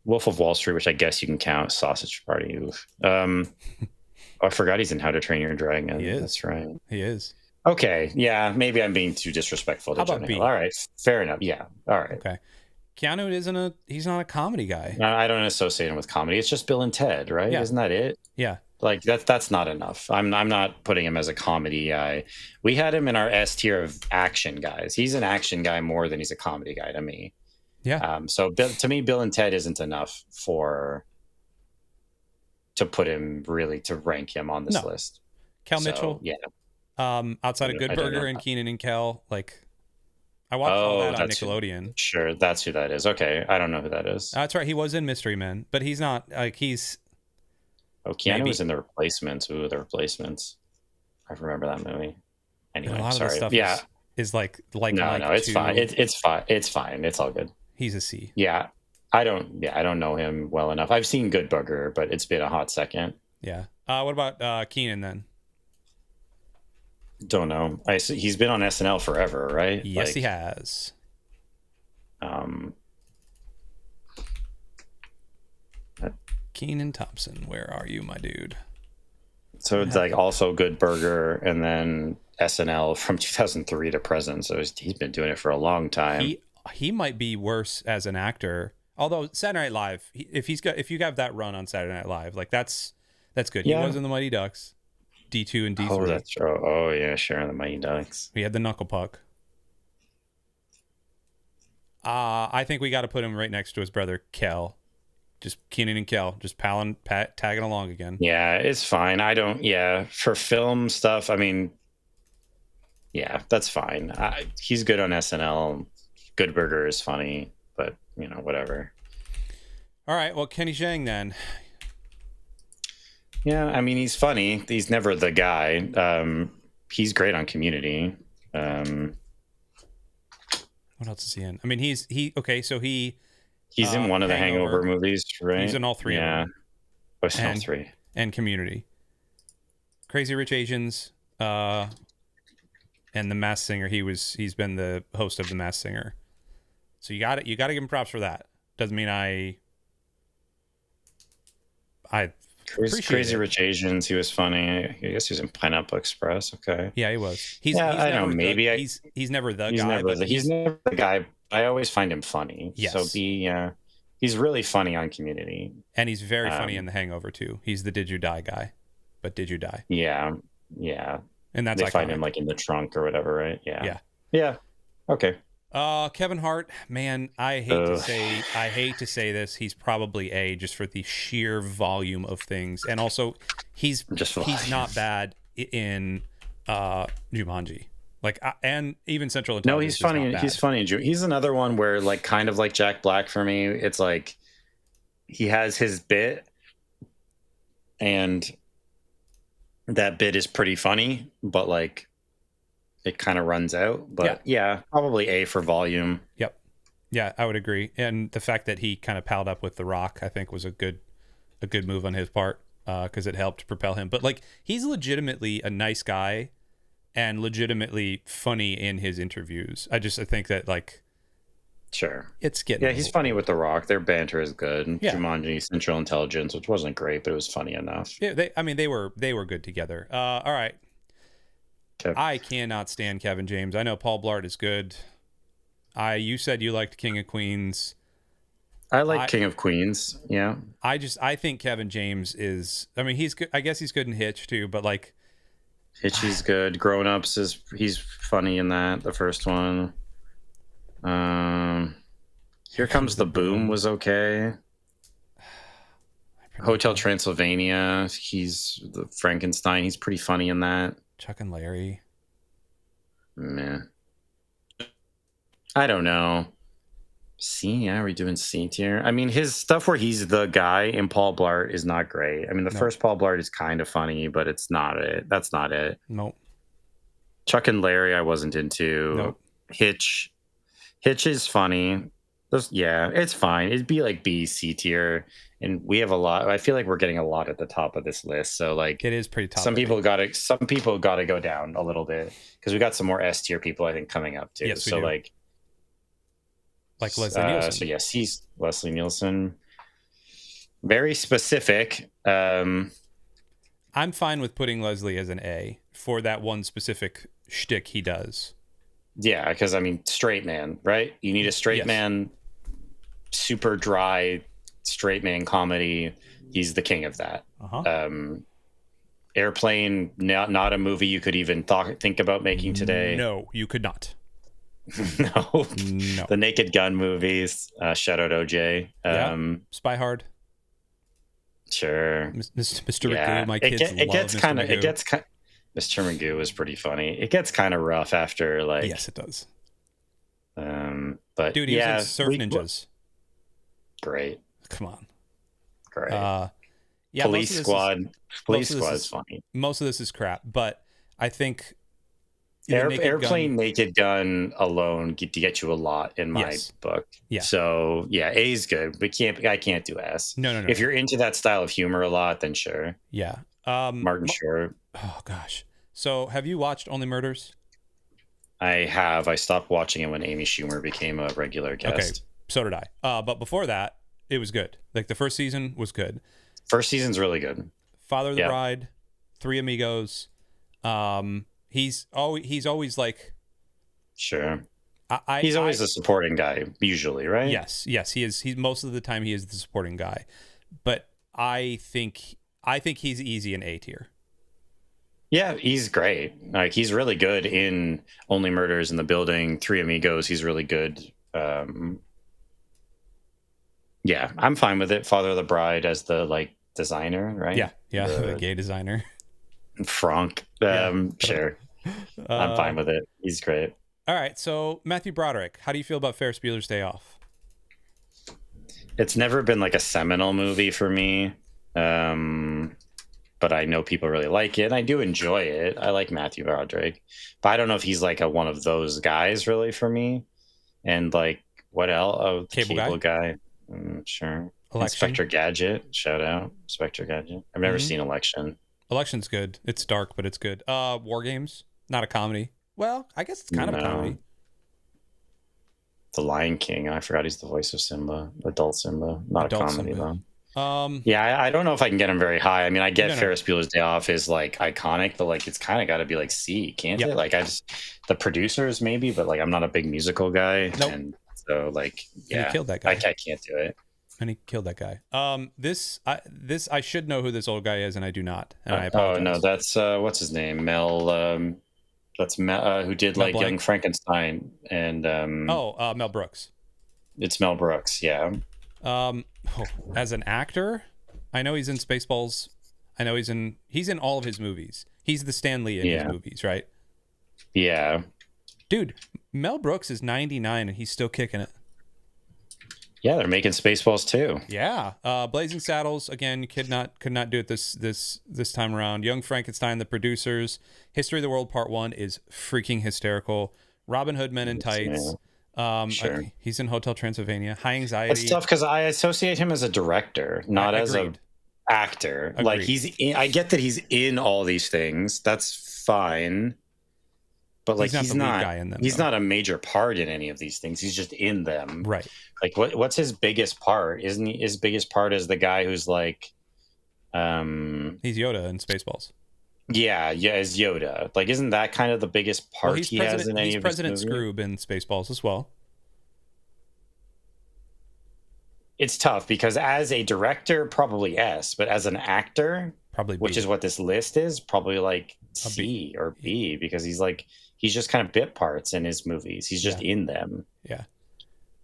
Wolf of Wall Street, which I guess you can count. Sausage Party. I forgot he's in How to Train Your Dragon. He is. That's right. He is. Okay, yeah, maybe I'm being too disrespectful to Jonah Hill. All right, fair enough. Yeah, all right. Okay. Keanu he's not a comedy guy. I don't associate him with comedy. It's just Bill and Ted, right? Yeah. Isn't that it? Yeah. Like that's not enough. I'm not putting him as a comedy guy. We had him in our S tier of action guys. He's an action guy more than he's a comedy guy to me. Yeah. So to me, Bill and Ted isn't enough to put him really to rank him on this list. Kel Mitchell. Yeah. Outside of Good Burger and Keenan and Kel, like. I watched all that on Nickelodeon. Sure, that's who that is. Okay, I don't know who that is. That's right. He was in Mystery Men, but he's not like he's. Oh, Keanu was in The Replacements. Ooh, The Replacements. I remember that movie. Anyway, a lot sorry. Of the stuff is like no, it's fine. It's fine. It's fine. It's all good. He's a C. Yeah, I don't know him well enough. I've seen Good Burger, but it's been a hot second. Yeah. What about Keenan then? Don't know. He's been on SNL forever, right? Yes, he has. Kenan Thompson, where are you, my dude? So it's like also Good Burger and then SNL from 2003 to present. So he's been doing it for a long time. He might be worse as an actor. Although Saturday Night Live, if you have that run on Saturday Night Live, like that's good. Yeah. He was in the Mighty Ducks. D2 and D3. Oh, that's oh yeah, sure, the Mighty Ducks. We had the Knuckle Puck. I think we got to put him right next to his brother Kel. Just Keenan and Kel, just tagging along again. Yeah, it's fine. I don't. Yeah, for film stuff, I mean, yeah, that's fine. He's good on SNL. Good Burger is funny, but whatever. All right, well, Kenny Zhang then. Yeah, I mean, he's funny. He's never the guy. He's great on Community. What else is he in? I mean, he's in one of the Hangover movies, right? He's in all three of them. Oh, all three. And Community. Crazy Rich Asians, and The Masked Singer. He's been the host of The Masked Singer. So you got to give him props for that. Doesn't mean I Crazy Rich Asians. He was funny. I guess he was in Pineapple Express. Okay. Yeah, he was. He's never the guy. I always find him funny. Yes. So he's really funny on Community. And he's very funny in The Hangover too. He's the Did You Die guy. But Did You Die? Yeah. And that's they find him like in the trunk or whatever, right? Yeah. Okay. Kevin Hart, man, I hate to say this. He's probably A, just for the sheer volume of things, and also he's not bad in Jumanji, and even Central Intelligence. No, he's funny. He's funny. He's another one where kind of like Jack Black for me. It's like he has his bit, and that bit is pretty funny, but it kind of runs out. But yeah, probably A for volume. Yep. Yeah, I would agree. And the fact that he kind of palled up with The Rock, I think, was a good move on his part, because it helped propel him. But he's legitimately a nice guy and legitimately funny in his interviews. I think that sure, it's getting he's funny with The Rock. Their banter is good. Yeah. Jumanji, Central Intelligence, which wasn't great, but it was funny enough. Yeah, they were good together. All right. I cannot stand Kevin James. I know Paul Blart is good. You said you liked King of Queens. I like King of Queens. Yeah. I think Kevin James is. I mean, he's good. I guess he's good in Hitch too. But Hitch, he's good. Grown Ups he's funny in that. The first one. Here Comes the Boom was okay. Hotel Transylvania. He's the Frankenstein. He's pretty funny in that. Chuck and Larry. Meh. I don't know. C? Yeah, are we doing C tier? I mean, his stuff where he's the guy in Paul Blart is not great. I mean, the first Paul Blart is kind of funny, but it's not it. That's not it. Nope. Chuck and Larry I wasn't into. Nope. Hitch is funny. It's fine. It'd be B, C tier. And we have a lot. I feel like we're getting a lot at the top of this list. So it is pretty top. Some people got to go down a little bit, because we got some more S tier people I think coming up too. Yes, we so do. Like Leslie Nielsen. So yes, he's Leslie Nielsen. Very specific. I'm fine with putting Leslie as an A for that one specific shtick he does. Yeah, because I mean, straight man, right? You need a straight man, super dry straight man comedy. He's the king of that. Airplane, not a movie you could even think about making today. No, you could not. No. The Naked Gun movies. Shout out OJ. Spy Hard. Sure. Mr. Magoo. My kids love Mr. Magoo was pretty funny. It gets kind of rough after Yes, it does. But dude, he was in Surf Ninjas. Great. Come on. Great. Police Squad. Police Squad is funny. Most of this is crap, but I think Naked Gun alone get you a lot in my book. Yeah. So A is good, but I can't do S. No. If you're into that style of humor a lot, then sure. Yeah. Martin Short. Oh gosh. So have you watched Only Murders? I have. I stopped watching it when Amy Schumer became a regular guest. Okay. So did I. But before that, it was good. The first season was good. First season's really good. Father of the Bride, Three Amigos. He's always sure. He's always a supporting guy, usually, right? Yes, he is. He's most of the time he is the supporting guy, but I think he's easy in A tier. Yeah, he's great. Like he's really good in Only Murders in the Building, Three Amigos. He's really good. Yeah, I'm fine with it. Father of the Bride as the like designer, right? Yeah, the gay designer. Franck. Sure. I'm fine with it. He's great. All right, so Matthew Broderick, how do you feel about Ferris Bueller's Day Off? It's never been like a seminal movie for me, but I know people really like it. And I do enjoy it. I like Matthew Broderick, but I don't know if he's like one of those guys really for me. And like what else? Oh, the cable guy. Sure. Election. Inspector Gadget. Shout out Inspector Gadget. I've never seen Election. Election's good. It's dark, but it's good. War Games, not a comedy. Well, I guess it's kind of a comedy. The Lion King. I forgot he's the voice of Simba, adult Simba. Not a comedy Simba. though. Yeah, I don't know if I can get him very high. I mean, I get Ferris Bueller's Day Off is like iconic, but like it's kind of got to be like C, can't it? Like the producers maybe, but like I'm not a big musical guy, and so like he killed that guy. I can't do it. And he killed that guy. I should know who this old guy is, and I do not. And I apologize. Oh no, that's what's his name, Mel. That's Mel, who did like Young Frankenstein and Mel Brooks. It's Mel Brooks, yeah. As an actor, I know he's in Spaceballs. I know he's in all of his movies. He's the Stan Lee in his movies, right? Yeah. Dude, Mel Brooks is 99 and he's still kicking it. Yeah, they're making Spaceballs too. Yeah, Blazing Saddles again. Could not do it this time around. Young Frankenstein, the producers. History of the World Part 1 is freaking hysterical. Robin Hood Men in Tights. Sure. He's in Hotel Transylvania. High Anxiety. It's tough because I associate him as a director, not as an actor. Agreed. Like I get that he's in all these things. That's fine. But like he's not the lead guy in them, he's not a major part in any of these things. He's just in them. Right. Like what's his biggest part? Isn't he, his biggest part is the guy who's like he's Yoda in Spaceballs. Yeah, is Yoda. Like isn't that kind of the biggest part he has in any of his movies? He's President Scroob in Spaceballs as well. It's tough because as a director, probably S, but as an actor, probably B. Which is what this list is, probably like C or B, because he's just kind of bit parts in his movies. He's just in them. Yeah.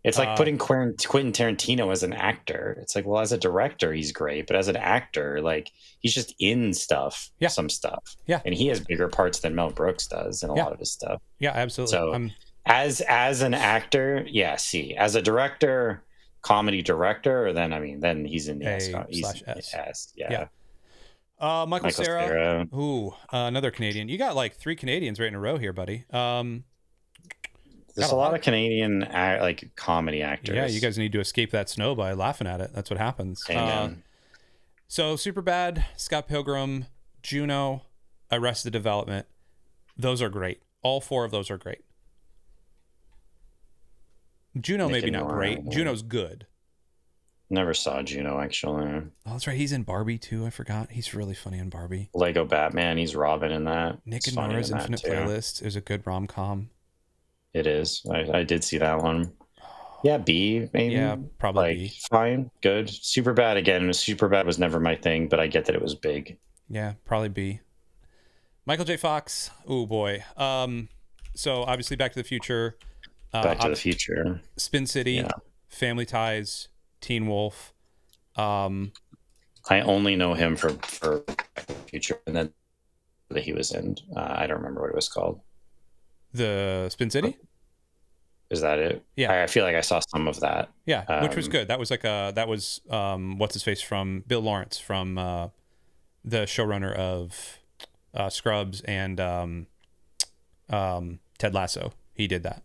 It's like putting Quentin Tarantino as an actor. It's like, well, as a director, he's great, but as an actor, like he's just in stuff, some stuff. Yeah. And he has bigger parts than Mel Brooks does in a lot of his stuff. Yeah, absolutely. So as an actor, C. As a director, comedy director, then he's in the S. Yeah. Michael Cera. Ooh, another Canadian. You got like 3 Canadians right in a row here, buddy. There's a lot of Canadian like comedy actors. Yeah, you guys need to escape that snow by laughing at it. That's what happens. So Superbad, Scott Pilgrim, Juno, Arrested Development. Those are great. All 4 of those are great. Juno maybe not great. Juno's good. Never saw Juno, actually. Oh, that's right. He's in Barbie, too. I forgot. He's really funny in Barbie. Lego Batman. He's Robin in that. Nick and Nora's Infinite Playlist is a good rom-com. It is. I did see that one. Yeah, B, maybe. Yeah, probably B. Fine. Good. Superbad, again. Superbad was never my thing, but I get that it was big. Yeah, probably B. Michael J. Fox. Oh, boy. So, obviously, Back to the Future. Back to the Future. Spin City. Family Ties. Teen Wolf. I only know him for Back to the Future, and then that he was in. I don't remember what it was called. The Spin City? Is that it? Yeah. I feel like I saw some of that. Yeah, which was good. That was like what's his face from Bill Lawrence from the showrunner of Scrubs and Ted Lasso. He did that.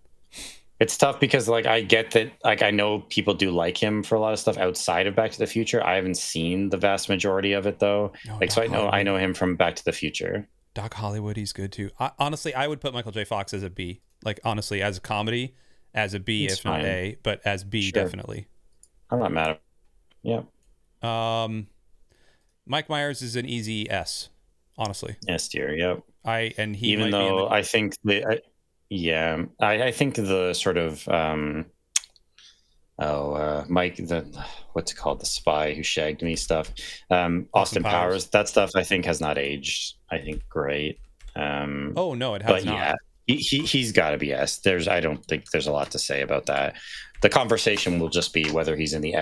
It's tough because like I get that like I know people do like him for a lot of stuff outside of Back to the Future. I haven't seen the vast majority of it though. I know him from Back to the Future. Doc Hollywood, he's good too. Honestly, I would put Michael J. Fox as a B. Like honestly, as a comedy, as a B, if not A, but as B definitely. I'm not mad at. Yeah. Mike Myers is an easy S. Honestly. S tier. Yep. I think the sort of Mike, what's it called? The spy who shagged me stuff. Austin Powers. Powers. That stuff I think has not aged. I think great. Oh no, it has But not. yeah, he's got to be S. I don't think there's a lot to say about that. The conversation will just be whether he's in the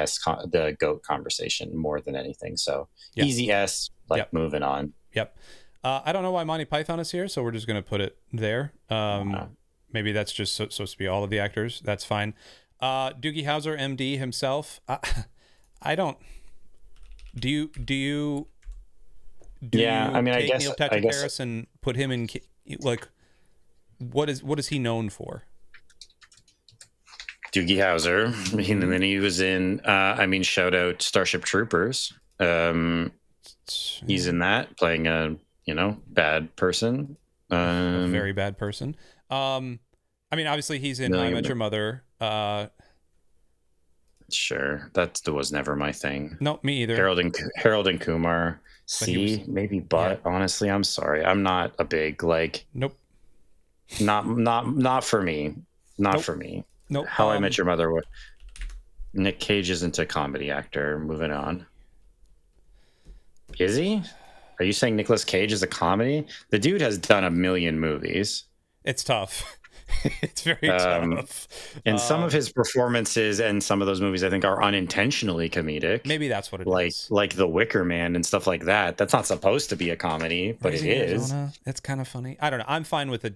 the GOAT conversation more than anything. So Yeah. easy S. Moving on. Yep. I don't know why Monty Python is here, so we're just going to put it there. Maybe that's just supposed to be all of the actors. That's fine. Doogie Howser, MD himself. I don't. Do you? Yeah, I mean, take I guess Neil Patrick Harris and put him in, like, what is he known for? Doogie Howser, and then he was in. Shout out Starship Troopers. He's in that, playing a bad person, a very bad person. Obviously he's in How I Met Your Mother. Sure, that was never my thing. No, me either. Harold and Kumar. Honestly, I'm sorry, I'm not a big Nope. Not for me. For me. Nope. How I Met Your Mother. Nick Cage isn't a comedy actor. Moving on. Is he? Are you saying Nicolas Cage is a comedy? The dude has done a million movies. It's tough. It's very tough. And some of his performances and some of those movies, I think, are unintentionally comedic. Maybe that's what it is. Like The Wicker Man and stuff like that. That's not supposed to be a comedy, but it is. It's kind of funny. I don't know. I'm fine with the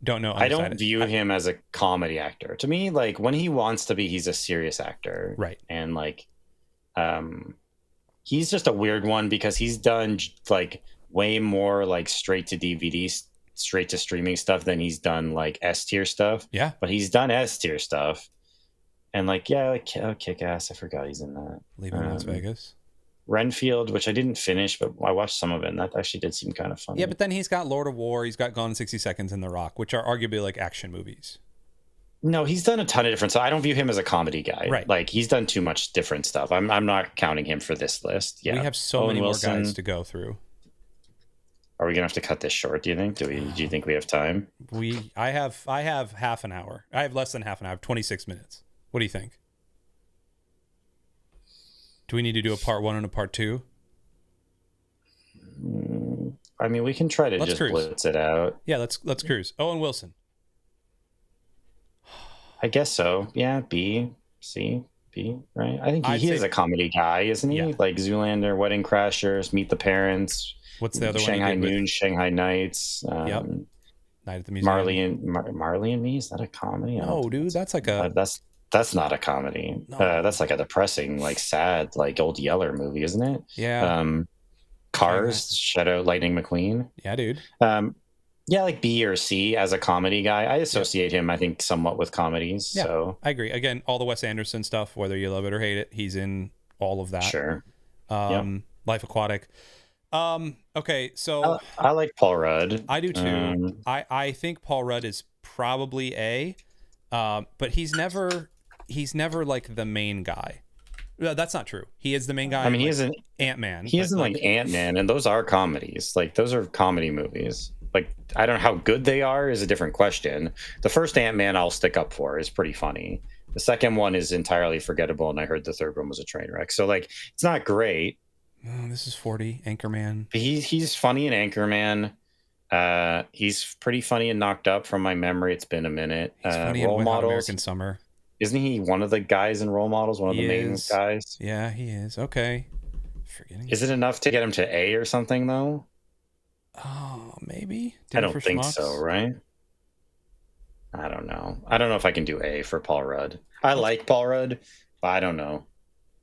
don't know. I don't view him as a comedy actor. To me, when he wants to be, he's a serious actor. Right. And he's just a weird one because he's done way more straight to DVD, straight to streaming stuff than he's done S tier stuff. Yeah. But he's done S tier stuff. And Kick Ass. I forgot he's in that. Leaving Las Vegas. Renfield, which I didn't finish, but I watched some of it, and that actually did seem kind of funny. Yeah, but then he's got Lord of War, he's got Gone in 60 Seconds, and The Rock, which are arguably action movies. No, he's done a ton of different stuff. I don't view him as a comedy guy. Right. He's done too much different stuff. I'm not counting him for this list. Yeah. We have so many more guys to go through. Are we gonna have to cut this short, do you think? Do you think we have time? I have half an hour. I have less than half an hour. I have 26 minutes. What do you think? Do we need to do a part 1 and a part 2? I mean, we can try to blitz it out. Yeah, let's cruise. Owen Wilson. I guess so. Yeah, B, C, B, right? I think he is a comedy guy, isn't he? Yeah. Zoolander, Wedding Crashers, Meet the Parents. What's the other Shanghai one? Noon, Shanghai Nights. Yep. Night at the Museum. Marley and Me, is that a comedy? No, dude, that's a... That's not a comedy. No. That's a depressing, sad, old Yeller movie, isn't it? Yeah. Cars, Shout out Lightning McQueen. Yeah, dude. Yeah, B or C as a comedy guy. I associate him, I think, somewhat with comedies. Yeah, so I agree. Again, all the Wes Anderson stuff, whether you love it or hate it, he's in all of that. Sure. Life Aquatic. Okay, so I like Paul Rudd. I do too. I think Paul Rudd is probably A, but he's never the main guy. No, that's not true. He is the main guy. I mean, he isn't Ant-Man. He isn't Ant-Man, and those are comedies. Those are comedy movies. I don't know how good they are is a different question. The first Ant-Man I'll stick up for is pretty funny. The second one is entirely forgettable, and I heard the third one was a train wreck. So it's not great. Oh, this is 40 Anchorman. But he's funny in Anchorman. He's pretty funny and Knocked Up from my memory. It's been a minute. He's funny Role in Models. American Summer. Isn't he one of the guys in Role Models? One of the main guys? Yeah, he is. Okay. Is it enough to get him to A or something, though? Oh, maybe. I don't think so, right? I don't know. I don't know if I can do A for Paul Rudd. I like Paul Rudd, but I don't know.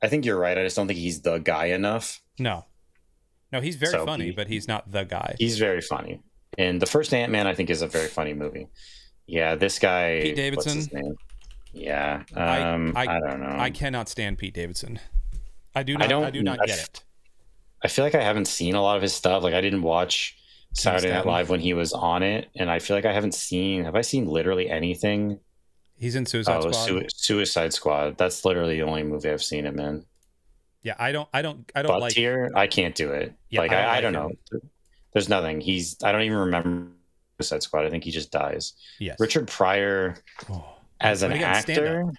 I think you're right. I just don't think he's the guy enough. No, he's very funny, but he's not the guy. He's very funny. And the first Ant-Man, I think, is a very funny movie. Yeah, this guy... Pete Davidson? What's his name? Yeah. I don't know. I cannot stand Pete Davidson. I do not get it. I feel like I haven't seen a lot of his stuff. I didn't watch Saturday Night Live when he was on it, and I feel like I haven't seen... Have I seen literally anything? He's in Suicide Squad. Suicide Squad. That's literally the only movie I've seen him in. Yeah, I don't Butt like... Tier, I can't do it. Yeah, I don't know. There's nothing. I don't even remember Suicide Squad. I think he just dies. Yes. Richard Pryor as an actor...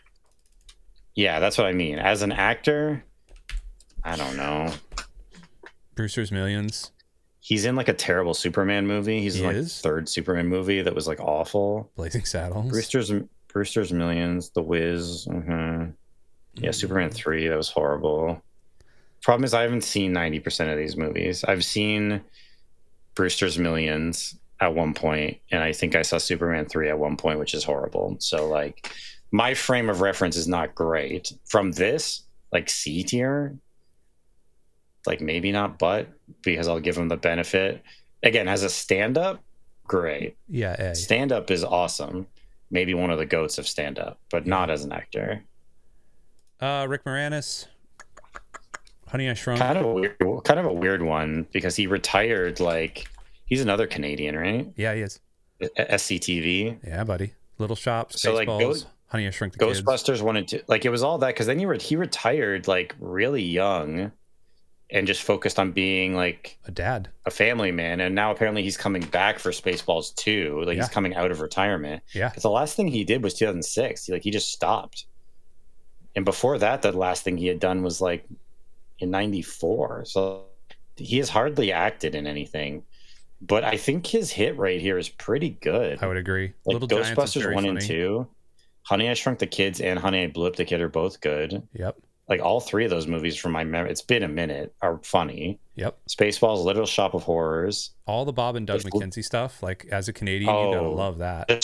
Yeah, that's what I mean. As an actor, I don't know. Brewster's Millions. He's in like a terrible Superman movie. He's in like the third Superman movie that was like awful. Blazing Saddles. Brewster's Millions, The Wiz. Yeah, Superman 3, that was horrible. Problem is I haven't seen 90% of these movies. I've seen Brewster's Millions at one point, and I think I saw Superman 3 at one point, which is horrible. So like my frame of reference is not great. From this, like C tier, like maybe not, but because I'll give him the benefit. Again, as a stand-up, great. Yeah, A. Stand-up is awesome. Maybe one of the goats of stand-up, but not as an actor. Rick Moranis. Honey, I Shrunk. Kind of a weird one because he retired. Like he's another Canadian, right? Yeah, he is. SCTV. Yeah, buddy. Little Shop, Spaceballs. So like Honey, I Shrunk the Ghostbusters Kids. wanted to like it was all that because then he retired like really young, and just focused on being like a dad, a family man, and now apparently he's coming back for Spaceballs 2. Like he's coming out of retirement. Yeah. Because the last thing he did was 2006. He just stopped. And before that, the last thing he had done was like in 94. So he has hardly acted in anything. But I think his hit rate here is pretty good. I would agree. Like Little Ghostbusters 1 funny. and 2, Honey, I Shrunk the Kids, and Honey, I Blew Up the Kid are both good. Yep. Like all three of those movies from my memory, it's been a minute, are funny. Yep. Spaceballs, Little Shop of Horrors. All the Bob and Doug McKenzie stuff, like as a Canadian, you gotta love that. The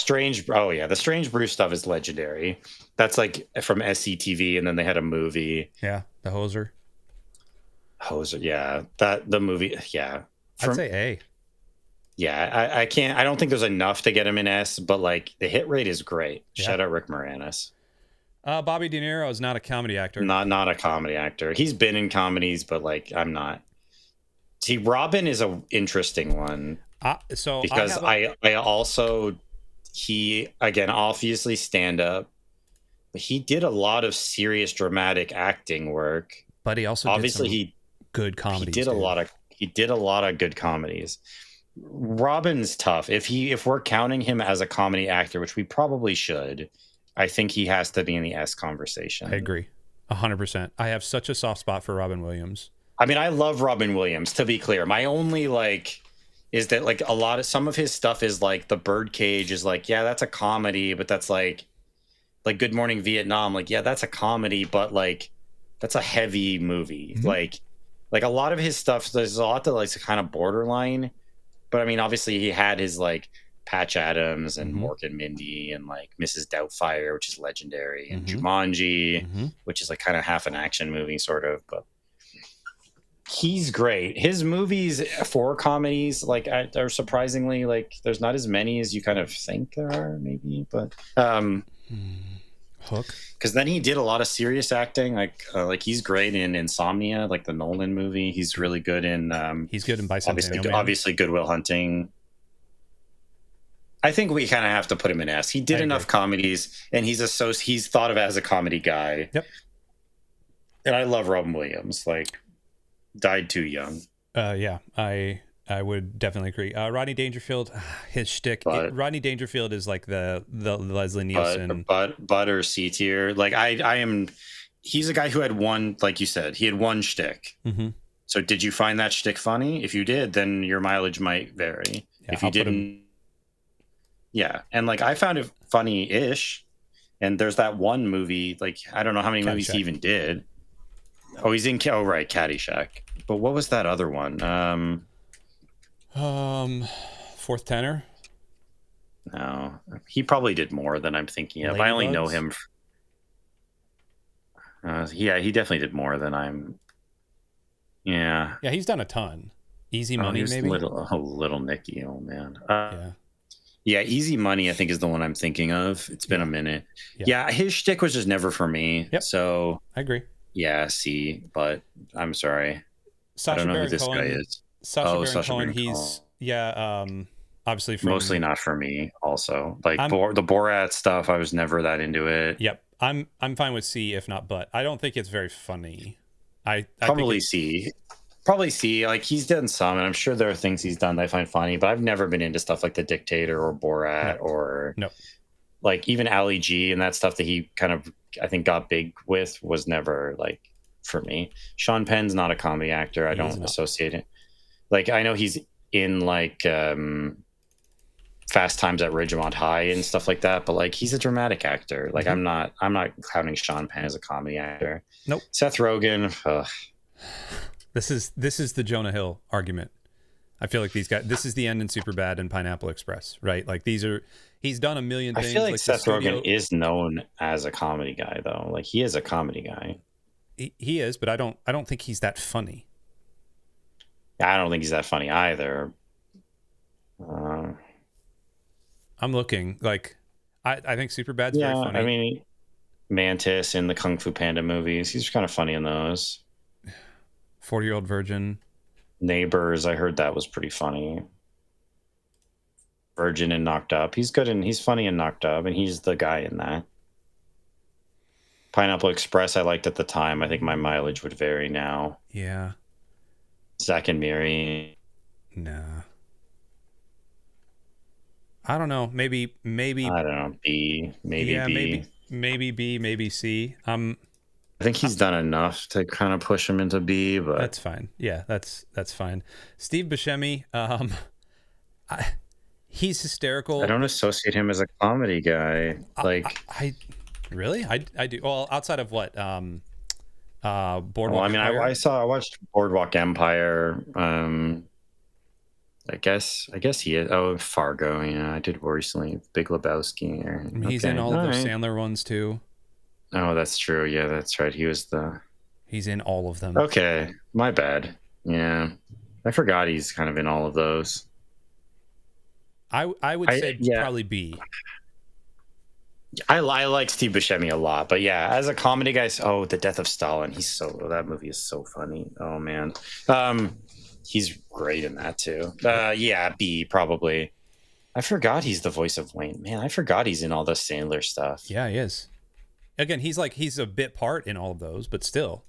Strange Brew stuff is legendary. That's like from SCTV, and then they had a movie. Yeah, the Hoser, yeah. The movie, yeah. I'd say A. Yeah, I don't think there's enough to get him in S, but like the hit rate is great. Yeah. Shout out Rick Moranis. Bobby De Niro is not a comedy actor. Not a comedy actor. He's been in comedies, but like I'm not. See, Robin is an interesting one. Because I also he again obviously stand up, but he did a lot of serious dramatic acting work. But he also obviously good comedies. He did a lot of good comedies. Robin's tough. If we're counting him as a comedy actor, which we probably should, I think he has to be in the S conversation. I agree. 100%. I have such a soft spot for Robin Williams. I mean, I love Robin Williams, to be clear. My only is that like some of his stuff is like The Birdcage is like, yeah, that's a comedy, but that's like Good Morning Vietnam. Like, yeah, that's a comedy, but like that's a heavy movie. Mm-hmm. Like a lot of his stuff, there's a lot that like kind of borderline. But I mean, obviously he had his like Patch Adams and Mork and Mindy and like Mrs. Doubtfire, which is legendary, and Jumanji, which is like kind of half an action movie sort of, but he's great. His movies for comedies like are surprisingly like there's not as many as you kind of think there are maybe, but Hook, because then he did a lot of serious acting like he's great in Insomnia, like the Nolan movie. He's really good in he's good in Bicentennial obviously Good Will Hunting. I think we kind of have to put him in S. He did enough comedies, and he's thought of as a comedy guy. Yep. And I love Robin Williams. Like, died too young. Yeah, I would definitely agree. Rodney Dangerfield, his shtick. Rodney Dangerfield is like the Leslie Nielsen. But or C tier. Like I am. He's a guy who had one, like you said, he had one shtick. Mm-hmm. So did you find that shtick funny? If you did, then your mileage might vary. Yeah, if you didn't. Yeah, and like I found it funny-ish, and there's that one movie, like I don't know how many movies he even did. Oh, he's in Caddyshack. But what was that other one? Fourth Tenor. No, he probably did more than I'm thinking of. I only know him. Yeah, he definitely did more than I'm. Yeah. Yeah, he's done a ton. Easy Money, maybe. Little Nicky. Oh man. Yeah. Yeah, Easy Money, I think, is the one I'm thinking of. It's been a minute. Yeah, his shtick was just never for me. Yep. So I agree. Yeah, C, but I'm sorry. Sacha I don't know Baron who this Cohen, guy is. Sacha Baron Cohen, obviously mostly not for me. Also, like the Borat stuff, I was never that into it. Yep, I'm fine with C, if not but. I don't think it's very funny. I probably C. Probably C. Like he's done some, and I'm sure there are things he's done that I find funny, but I've never been into stuff like The Dictator or Borat or like even Ali G and that stuff that he kind of, I think, got big with was never like for me. Sean Penn's not a comedy actor. I don't associate it. Like, I know he's in like Fast Times at Ridgemont High and stuff like that, but like he's a dramatic actor. Like I'm not counting Sean Penn as a comedy actor. Nope. Seth Rogen. This is the Jonah Hill argument. I feel like these guys, this is the end in Superbad and Pineapple Express, right? Like he's done a million things. I feel like Seth Rogen is known as a comedy guy though. Like he is a comedy guy. He is, but I don't think he's that funny. I don't think he's that funny either. I'm looking like I think Superbad's very funny. I mean, Mantis in the Kung Fu Panda movies, he's kind of funny in those. 40-Year-Old Virgin. Neighbors, I heard that was pretty funny. Virgin and Knocked Up. He's good and he's funny in Knocked Up, and he's the guy in that. Pineapple Express I liked at the time. I think my mileage would vary now. Yeah. Zack and Miri. Nah. I don't know. Maybe. I don't know. B. Maybe yeah, B. Maybe B. Maybe C. I think he's done enough to kind of push him into B, but that's fine. Yeah, that's fine. Steve Buscemi. He's hysterical. I don't associate him as a comedy guy. Like I really I do. Well, outside of what Boardwalk. Well, I mean, I watched Boardwalk Empire. I guess he is. Oh, Fargo. Yeah, I did recently. Big Lebowski. He's in all of those Sandler ones too. Oh, that's true. Yeah, that's right. He's in all of them. Okay, my bad. Yeah, I forgot he's kind of in all of those. I would say probably B. I like Steve Buscemi a lot, but yeah, as a comedy guy, The Death of Stalin. That movie is so funny. Oh man, he's great in that too. Yeah, B probably. I forgot he's the voice of Wayne. Man, I forgot he's in all the Sandler stuff. Yeah, he is. Again, he's a bit part in all of those, but still.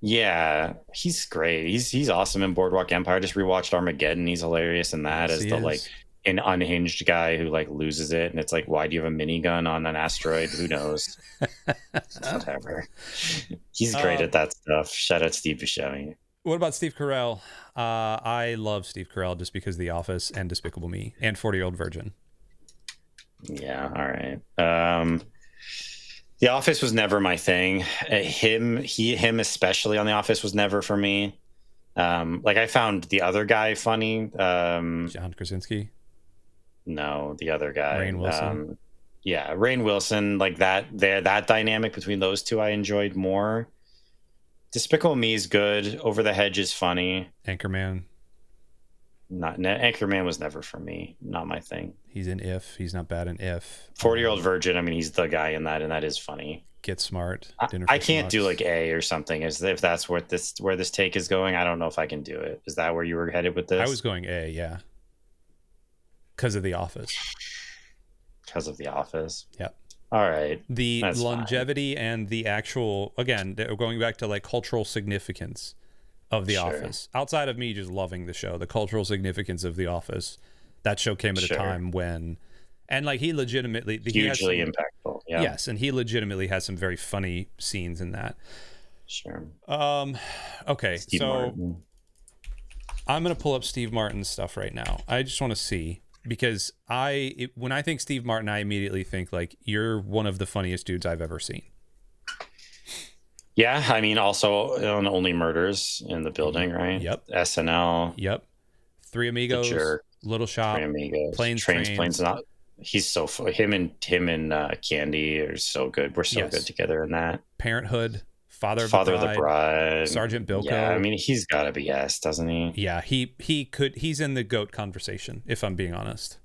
Yeah, he's great. He's awesome in Boardwalk Empire. Just rewatched Armageddon. He's hilarious in that as an unhinged guy who loses it, and it's like, why do you have a minigun on an asteroid? Who knows? Whatever. He's great at that stuff. Shout out Steve Buscemi. What about Steve Carell? I love Steve Carell just because of The Office and Despicable Me and 40-Year-Old Virgin. Yeah, all right. The Office was never my thing. Him especially on The Office was never for me. I found the other guy funny. John Krasinski. No, the other guy. Rainn Wilson. Yeah, Rainn Wilson. That dynamic between those two I enjoyed more. Despicable Me is good. Over the Hedge is funny. Anchorman. Anchorman was never for me. Not my thing. He's in If. He's not bad in If. 40-Year-Old Virgin. I mean, he's the guy in that, and that is funny. Get Smart. I can't do A or something. If that's where this take is going, I don't know if I can do it. Is that where you were headed with this? I was going A, yeah. Because of The Office. Because of The Office. Yep. All right. The longevity and the actual, again, going back to cultural significance of The Office. Outside of me just loving the show, the cultural significance of The Office, that show came at a time when, and he legitimately hugely impactful. Yeah. Yes, and he legitimately has some very funny scenes in that. Sure. Okay, Steve so Martin. I'm gonna pull up Steve Martin's stuff right now. I just want to see, because when I think Steve Martin, I immediately think you're one of the funniest dudes I've ever seen. Yeah, I mean, also on Only Murders in the Building, right? Yep. SNL. Yep. Three Amigos. Little Shop. Three Amigos. Planes. Not. He's so him and Candy are so good. We're so good together in that. Parenthood. Father of the Bride. Sergeant Bilko. Yeah, I mean, he's got to be S, doesn't he? Yeah, he's in the GOAT conversation, if I'm being honest.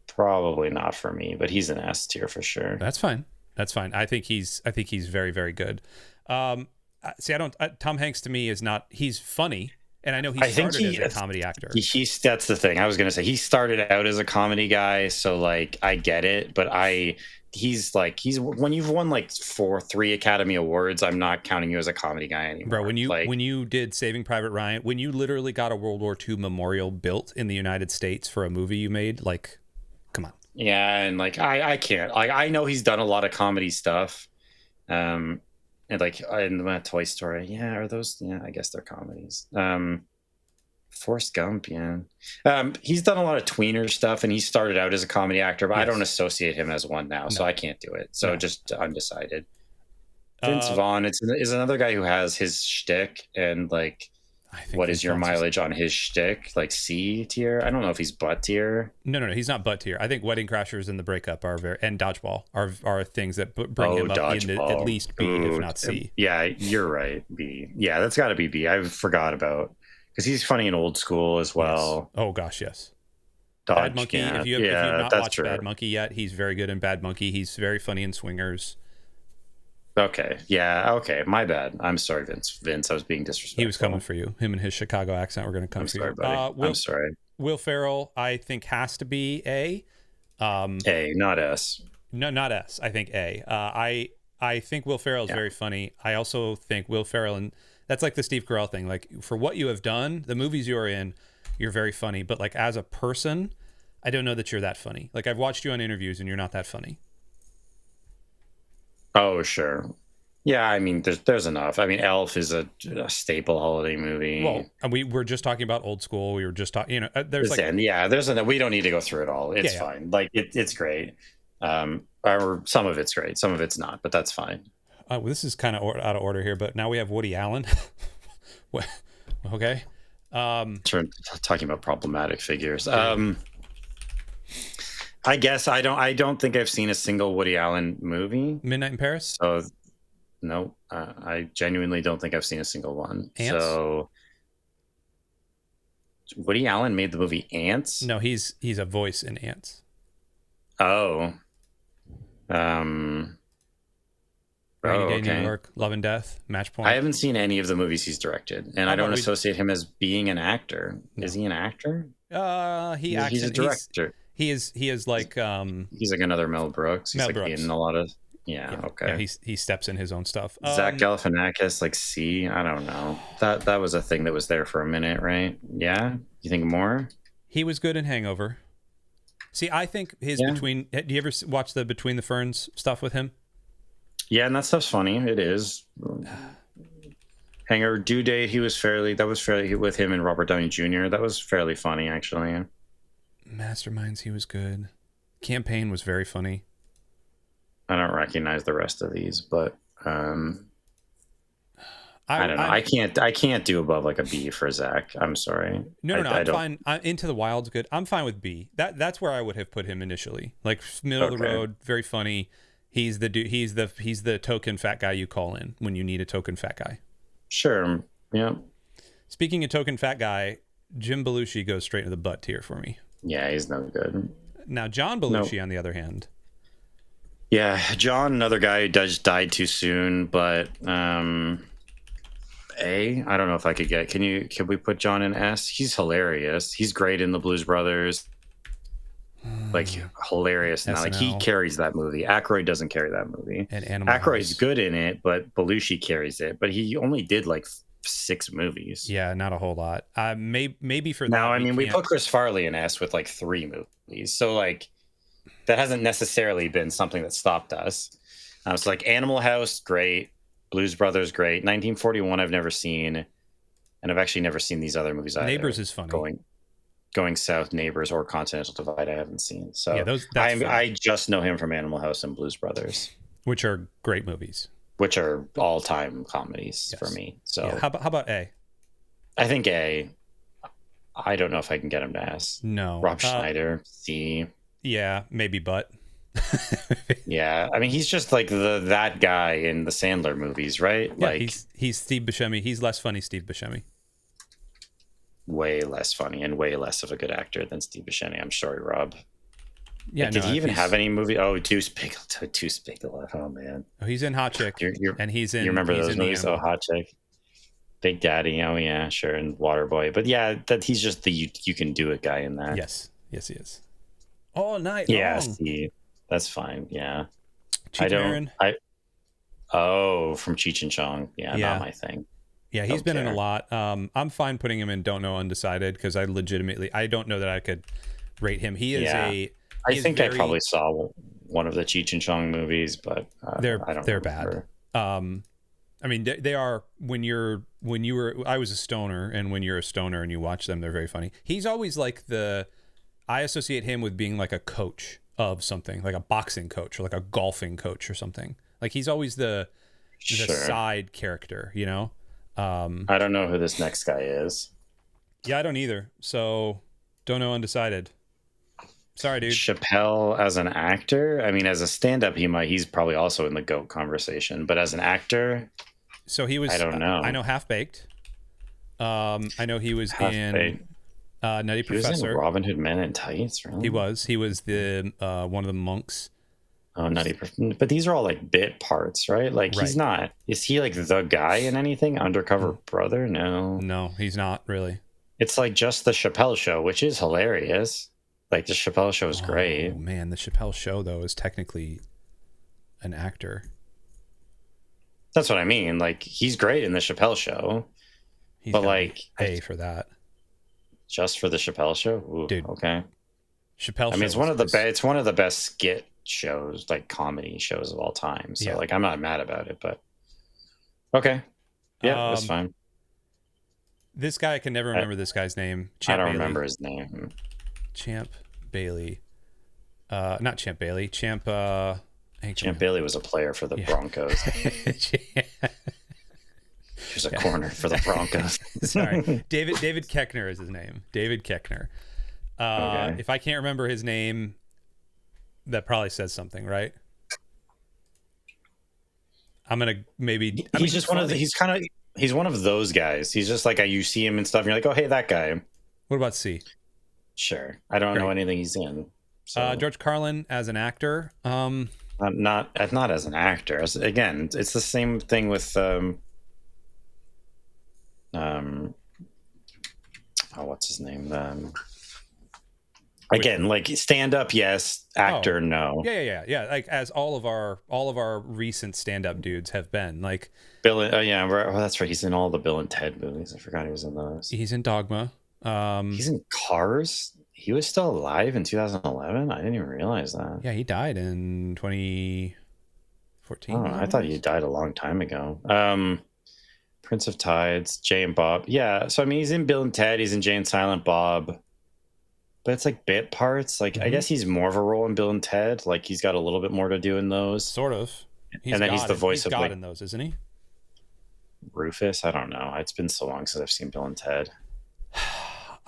Probably not for me, but he's an S tier for sure. That's fine. I think he's very, very good. Tom Hanks to me is not. He's funny, and I know he started as a comedy actor. That's the thing. I was gonna say he started out as a comedy guy, so I get it. But he's when you've won 3 Academy Awards, I'm not counting you as a comedy guy anymore. Bro, when you did Saving Private Ryan, when you literally got a World War II memorial built in the United States for a movie you made, come on. Yeah, and like I can't, like, I know he's done a lot of comedy stuff, and like in Toy Story, yeah, are those, yeah, I guess they're comedies. Forrest Gump, yeah. He's done a lot of tweener stuff, and he started out as a comedy actor, but I don't associate him as one now, so I can't do it. So just undecided. Vince Vaughn is another guy who has his shtick, and like, what is your mileage on his shtick? Like C tier? I don't know if he's butt tier. No, he's not butt tier. I think Wedding Crashers and The Breakup and Dodgeball are things that bring him up into at least B, if not C. Yeah, you're right. B. Yeah, that's got to be B. I forgot about, because he's funny in Old School as well. Yes. Oh gosh, yes. Bad Monkey. If you have not watched Bad Monkey yet, he's very good in Bad Monkey. He's very funny in Swingers. Okay. Yeah. Okay. My bad. I'm sorry, Vince. I was being disrespectful. He was coming for you. Him and his Chicago accent were going to come for you. Buddy. I'm sorry. Will Ferrell, I think, has to be A. A, not S. No, not S. I think A. I think Will Ferrell is very funny. I also think Will Ferrell, and that's like the Steve Carell thing. Like, for what you have done, the movies you're in, you're very funny. But like as a person, I don't know that you're that funny. Like, I've watched you on interviews, and you're not that funny. Oh, sure. Yeah, I mean, there's enough. I mean, Elf is a staple holiday movie. Well, and we were just talking about Old School. We were just talking, there's like... there's enough. We don't need to go through it all. It's fine. Like, it's great. Or some of it's great. Some of it's not, but that's fine. Well, this is kind of out of order here, but now we have Woody Allen. Okay. Talking about problematic figures. I guess I don't think I've seen a single Woody Allen movie. Midnight in Paris? So no, I genuinely don't think I've seen a single one. Ants? So Woody Allen made the movie Ants? No, he's a voice in Ants. Oh. Rainy Day in New York, Love and Death, Match Point. I haven't seen any of the movies he's directed, and I don't associate him as being an actor. No. Is he an actor? He's a director. He is like he's like another Mel Brooks. He's in a lot of okay. Yeah, he steps in his own stuff. Zach Galifianakis, like C. I don't know. That was a thing that was there for a minute, right? Yeah. You think more? He was good in Hangover. See, I think his Between. Do you ever watch the Between the Ferns stuff with him? Yeah, and that stuff's funny. It is. Hangover, Due Date. That was fairly with him and Robert Downey Jr. That was fairly funny, actually. Masterminds, he was good. Campaign was very funny. I don't recognize the rest of these, but I don't know. I can't do above like a B for Zach. I'm sorry. No, I'm fine. Into the Wild's good. I'm fine with B. That's where I would have put him initially. Like middle of the road, very funny. He's the dude. He's the token fat guy you call in when you need a token fat guy. Sure. Yeah. Speaking of token fat guy, Jim Belushi goes straight to the butt tier for me. Yeah, he's no good. Now, John Belushi, on the other hand. Yeah, John, another guy who died too soon, but A, I don't know if I could get. Can we put John in S? He's hilarious. He's great in the Blues Brothers. Like, hilarious. Now, like, he carries that movie. Aykroyd doesn't carry that movie. And Animal Aykroyd's House. Good in it, but Belushi carries it. But he only did like 6 movies. Yeah, not a whole lot. Maybe for that. Now, I mean, we put Chris Farley in S with like 3 movies, so like that hasn't necessarily been something that stopped us. So like Animal House, great. Blues Brothers, great. 1941, I've never seen, and I've actually never seen these other movies either. Neighbors is funny. Going South, Neighbors, or Continental Divide, I haven't seen. So yeah, I just know him from Animal House and Blues Brothers, which are great movies. Which are all-time comedies for me. So yeah. How about A? I think A. I don't know if I can get him to S. No. Rob Schneider, C. Yeah, maybe but. Yeah, I mean, he's just like that guy in the Sandler movies, right? Yeah, like he's Steve Buscemi. He's less funny Steve Buscemi. Way less funny and way less of a good actor than Steve Buscemi. I'm sorry, Rob. Yeah, did he even have any movie? Oh, Deuce Bigalow. Oh man. Oh, he's in Hot Chick. And he's in. You remember those movies? Oh, Hot Chick, Big Daddy. Oh yeah, sure, and Waterboy. But yeah, that he's just the you can do it guy in that. Yes, he is. All night. Yeah, long. see, that's fine. Yeah, Cheech Marin. From Cheech and Chong. Yeah, not my thing. Yeah, he's been in a lot. I'm fine putting him in Don't Know Undecided because I don't know that I could rate him. He is I think I probably saw one of the Cheech and Chong movies, but they're remember. bad. I mean, they are I was a stoner, and when you're a stoner and you watch them, they're very funny. He's always like I associate him with being like a coach of something, like a boxing coach or like a golfing coach or something. Like he's always the side character, you know? I don't know who this next guy is. Yeah, I don't either. So don't know, undecided. Sorry, dude. Chappelle as an actor? I mean, as a stand-up, he's probably also in the GOAT conversation, but as an actor, so he was. I don't know. I know Half Baked. I know he was in Nutty Professor. He was in Robin Hood Men in Tights. Really? He was. He was the one of the monks. Oh, but these are all like bit parts, right? Like he's not. Is he like the guy in anything? Undercover Brother? No, he's not really. It's like just the Chappelle Show, which is hilarious. Like the Chappelle Show is great. Oh man, the Chappelle Show though is technically an actor. That's what I mean. Like he's great in the Chappelle Show, but like pay for that just for the Chappelle Show, ooh, dude. Okay, Chappelle. I mean, it's one of the best skit shows, like comedy shows of all time. So like, I'm not mad about it, but okay, yeah, that's fine. This guy, I can never remember this guy's name. I don't remember his name. Champ Bailey, not Champ Bailey. Champ Bailey was a player for the Broncos. He was a corner for the Broncos. Sorry, David Koechner is his name. David Koechner. Okay. If I can't remember his name, that probably says something, right? I'm gonna maybe. He's just one of the. He's one of those guys. He's just like you see him and stuff, and you're like, oh hey, that guy. What about C? Sure, I don't know anything he's in. So. George Carlin as an actor. Not as an actor. Again, it's the same thing with what's his name? Again, like stand up, yes. Actor, no. Yeah. Like as all of our recent stand up dudes have been like Bill. That's right. He's in all the Bill and Ted movies. I forgot he was in those. He's in Dogma. He's in Cars. He was still alive in 2011. I didn't even realize that. Yeah, he died in 2014. Oh, I thought he died a long time ago. Prince of Tides, Jay and Bob. Yeah, so I mean, he's in Bill and Ted. He's in Jay and Silent Bob. But it's like bit parts. Like I guess he's more of a role in Bill and Ted. Like he's got a little bit more to do in those. Sort of. He's the voice of God in those, isn't he? Rufus. I don't know. It's been so long since I've seen Bill and Ted.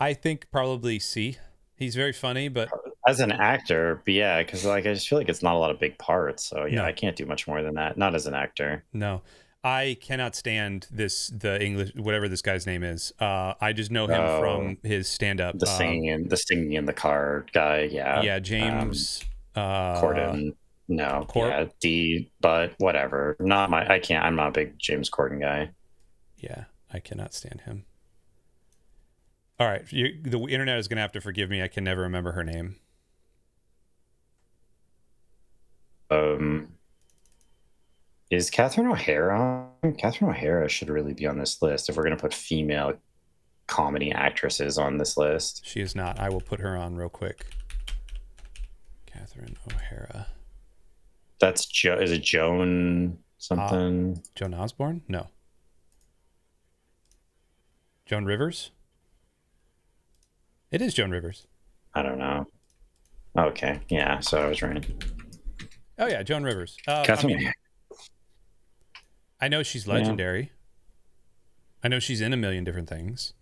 I think probably C. He's very funny, but as an actor, but yeah, because like I just feel like it's not a lot of big parts. So yeah, I can't do much more than that. Not as an actor. No. I cannot stand the English, whatever this guy's name is. I just know him from his stand-up. The singing in the car guy. Yeah. Yeah. James Corden. No. Yeah. D. But whatever. I'm not a big James Corden guy. Yeah, I cannot stand him. All right, the internet is going to have to forgive me. I can never remember her name. Is Catherine O'Hara on? Catherine O'Hara should really be on this list if we're going to put female comedy actresses on this list. She is not. I will put her on real quick. Catherine O'Hara. That's is it Joan something? Joan Osborne? No. Joan Rivers? It is Joan Rivers. I don't know. Okay. Yeah. So I was right. Oh yeah. Joan Rivers. Catherine. I know she's legendary. I know she's in a million different things.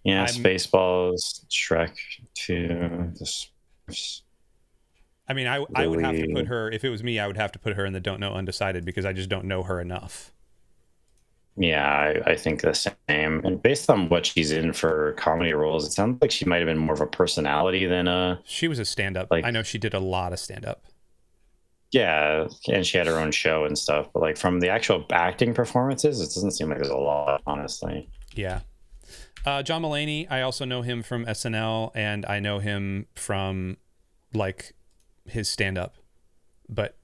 Yeah. Spaceballs, Shrek 2. I mean, I would have to put her, if it was me, I would have to put her in the don't know undecided because I just don't know her enough. Yeah, I think the same. And based on what she's in for comedy roles, it sounds like she might have been more of a personality than a... She was a stand-up. Like, I know she did a lot of stand-up. Yeah, and she had her own show and stuff. But like from the actual acting performances, it doesn't seem like there's a lot, honestly. Yeah. John Mulaney, I also know him from SNL, and I know him from like his stand-up. But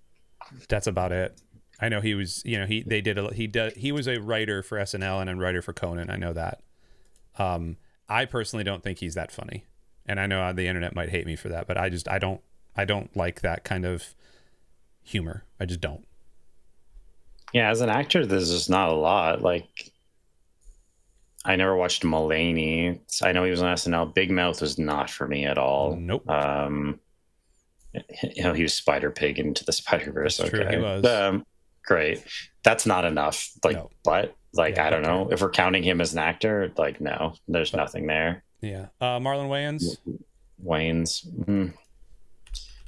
that's about it. I know he was, he was a writer for SNL and a writer for Conan. I know that. I personally don't think he's that funny, and I know the internet might hate me for that, but I don't like that kind of humor. I just don't. Yeah, as an actor, there's just not a lot. Like, I never watched Mulaney. I know he was on SNL. Big Mouth was not for me at all. Nope. He was Spider Pig into the Spider-Verse. That's okay. True, he was. Great. That's not enough. Like, no. But like, yeah, I don't know if we're counting him as an actor. Like, no, there's nothing there. Yeah. Marlon Wayans.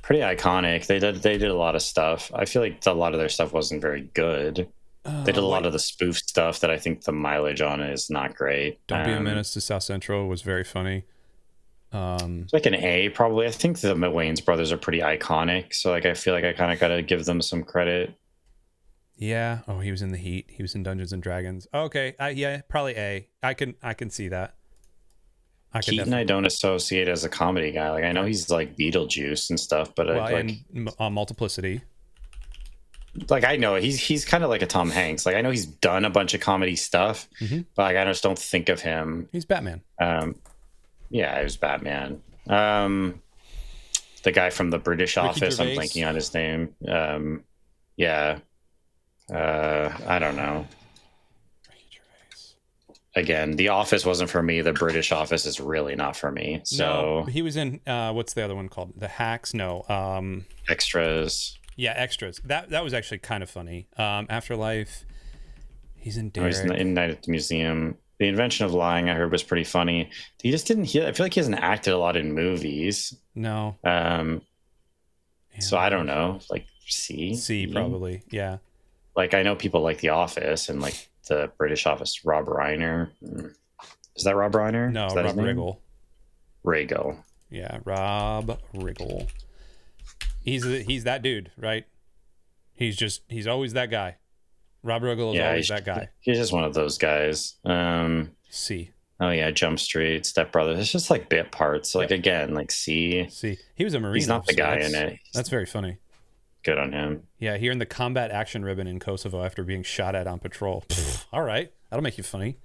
Pretty iconic. They did a lot of stuff. I feel like a lot of their stuff wasn't very good. They did a lot of the spoof stuff that I think the mileage on it is not great. Don't Be a Menace to South Central was very funny. It's like an A probably. I think the Wayans brothers are pretty iconic, so like I feel like I kind of got to give them some credit. Yeah. Oh, he was in The Heat. He was in Dungeons and Dragons. Okay. Yeah, probably A. I can see that. Keaton, I don't associate as a comedy guy. Like I know he's like Beetlejuice and stuff, but Multiplicity. Like I know he's kind of like a Tom Hanks. Like I know he's done a bunch of comedy stuff, but like I just don't think of him. He's Batman. Yeah, he was Batman. The guy from the British Office. I'm blanking on his name. Yeah. I don't know. Again, The Office wasn't for me. The British Office is really not for me. So no, he was in what's the other one called? The Hacks? No. Extras. Yeah, Extras. That was actually kind of funny. Afterlife. He's in Derek. He's in Night at the Museum. The Invention of Lying, I heard, was pretty funny. He just didn't. I feel like he hasn't acted a lot in movies. No. So I don't know. Like C probably. Yeah. Like I know people like The Office and like the British Office. Rob Reiner. Is that Rob Reiner? No, Rob Riggle. Riggle. Yeah, Rob Riggle. He's that dude, right? He's always that guy. Rob Riggle is always that guy. He's just one of those guys. C. Oh yeah, Jump Street, Step Brothers. It's just like bit parts. Like again, like C. He was a Marine. He's not the guy in it. That's very funny. Good on him. Yeah, he earned the combat action ribbon in Kosovo after being shot at on patrol. All right, that'll make you funny.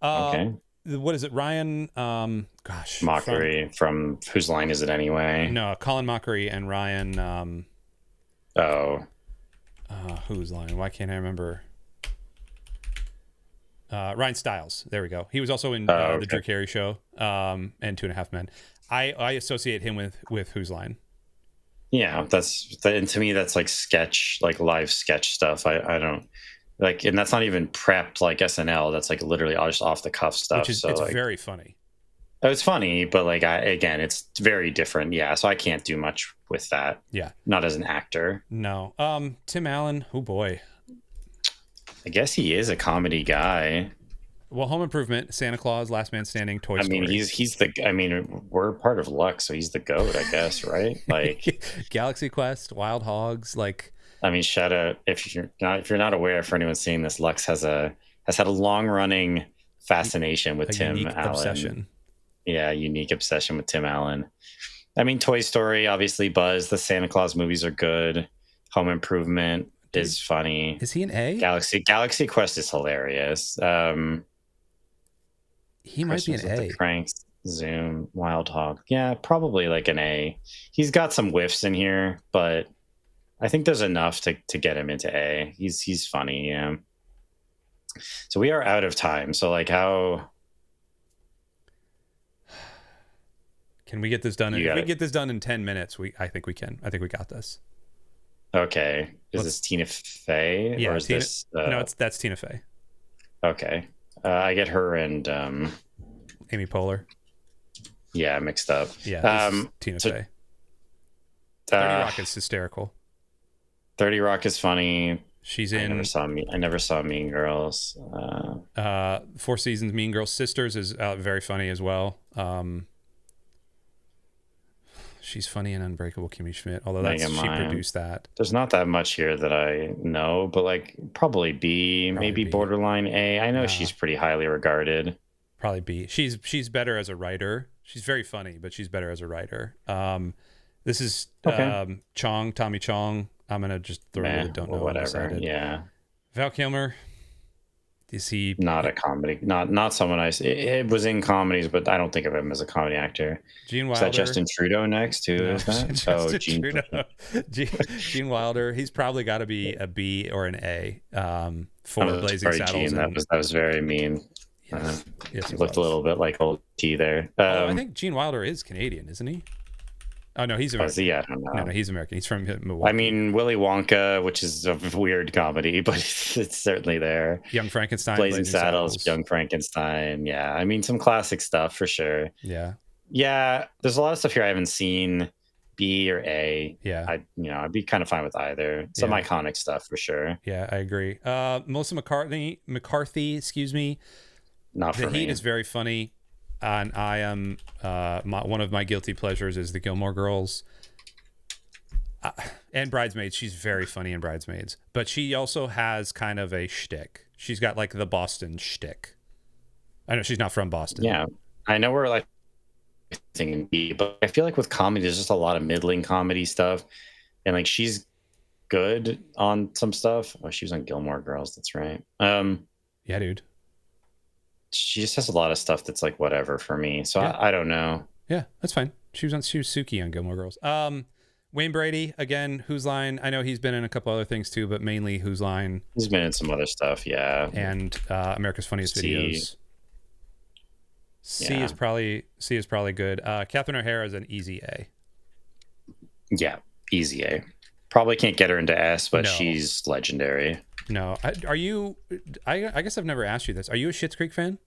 Okay. What is it, Ryan? Mockery from Whose Line Is It Anyway? No, Colin Mockery and Ryan. Whose line? Why can't I remember? Ryan Stiles. There we go. He was also in the Drew Carey Show and 2.5 Men. I associate him with Whose Line. Yeah, and to me that's like sketch, like live sketch stuff. I don't like, and that's not even prepped like SNL. That's like literally just off the cuff stuff. It's like, very funny. It's funny, but like it's very different. Yeah, so I can't do much with that. Yeah, not as an actor. No. Tim Allen. Oh boy. I guess he is a comedy guy. Well, Home Improvement, Santa Claus, Last Man Standing, Toy Story. I mean, he's the. I mean, we're part of Lux, so he's the GOAT, I guess, right? Like Galaxy Quest, Wild Hogs, like. I mean, shout out if you're not aware, for anyone seeing this, Lux has had a long running fascination with Tim Allen. Obsession. Yeah, unique obsession with Tim Allen. I mean, Toy Story, obviously, Buzz. The Santa Claus movies are good. Home Improvement is funny. Is he an A? Galaxy Quest is hilarious. He might be an A. Cranks, Zoom, Wild Hog. Yeah, probably like an A. He's got some whiffs in here, but I think there's enough to get him into A. He's funny, yeah. So we are out of time. So like how can we get this done? If we get this done in 10 minutes, I think we can. I think we got this. Okay. Is this Tina Fey? Yeah, or is this no, that's Tina Fey. Okay. I get her and Amy Poehler. Yeah, mixed up. Yeah, Tina Fey. 30 Rock is hysterical. 30 Rock is funny. She's in. I never saw Mean Girls. Four Seasons, Mean Girls. Sisters is very funny as well. She's funny in Unbreakable Kimmy Schmidt, although she produced that. There's not that much here that I know, but like probably B, maybe B. Borderline A. I know she's pretty highly regarded. Probably B. She's better as a writer. She's very funny, but she's better as a writer. This is Tommy Chong. I'm gonna just throw it. Don't know. Whatever. Yeah. Val Kilmer. Is he not a comedy? Not someone it was in comedies, but I don't think of him as a comedy actor. Gene Is Wilder? that Justin Trudeau next? Who is that? Justin Trudeau. Gene Wilder. He's probably got to be a B or an A for Blazing Saddles. Gene. That was very mean. Yes, he looked a little bit like old T there. I think Gene Wilder is Canadian, isn't he? Oh no, he's American. I don't know. No, he's American. He's from Milwaukee. I mean, Willy Wonka, which is a weird comedy, but it's certainly there. Young Frankenstein, Blazing Saddles, Young Frankenstein. Yeah, I mean, some classic stuff for sure. Yeah. There's a lot of stuff here I haven't seen. B or A. Yeah. I'd be kind of fine with either. Some iconic stuff for sure. Yeah, I agree. Melissa McCarthy, excuse me. Not for me. The Heat is very funny. And I am one of my guilty pleasures is the Gilmore Girls and Bridesmaids. She's very funny in Bridesmaids, but she also has kind of a shtick. She's got like the Boston shtick. I know she's not from Boston. Yeah, I know we're like thinking B, but I feel like with comedy, there's just a lot of middling comedy stuff, and like she's good on some stuff. Oh, she was on Gilmore Girls. That's right. Yeah, dude. She just has a lot of stuff that's like whatever for me. So I don't know. Yeah, that's fine. She was Suki on Gilmore Girls. Wayne Brady, again, Whose Line? I know he's been in a couple other things too, but mainly Whose Line. He's been in some other stuff, yeah. And America's Funniest Videos. C is probably good. Catherine O'Hara is an easy A. Yeah, easy A. Probably can't get her into S, but she's legendary. No, are you? I guess I've never asked you this. Are you a Schitt's Creek fan?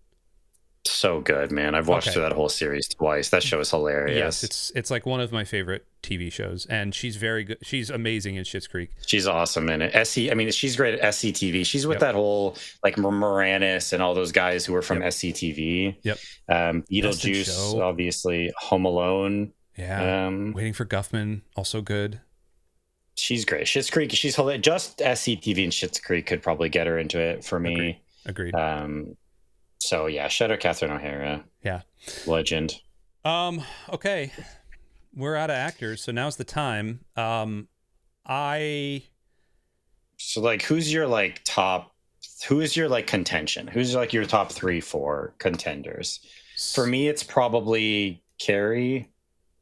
So good, man. I've watched through that whole series twice. That show is hilarious. Yes, it's like one of my favorite TV shows, and she's very good. She's amazing in Schitt's Creek. She's awesome in it. I mean, she's great at SCTV. She's with that whole like Moranis and all those guys who were from SCTV. Yep. Beetlejuice, obviously. Home Alone. Yeah. Waiting for Guffman, also good. She's great. Schitt's Creek, she's hilarious. Just SCTV and Schitt's Creek could probably get her into it for me. Agreed. So yeah, shout out Catherine O'Hara. Yeah. Legend. Okay. We're out of actors, so now's the time. So like who's your like contention? Who's like your top 3-4 contenders? For me, it's probably Carrey,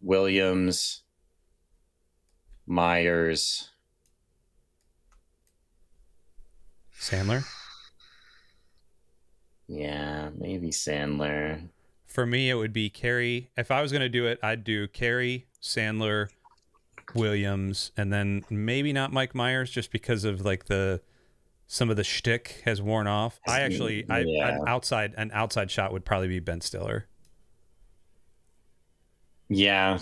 Williams, Myers, Sandler. Yeah, maybe Sandler. For me, it would be Carrey. If I was going to do it, I'd do Carrey, Sandler, Williams, and then maybe not Mike Myers, just because of like some of the shtick has worn off. An outside shot would probably be Ben Stiller. Yeah,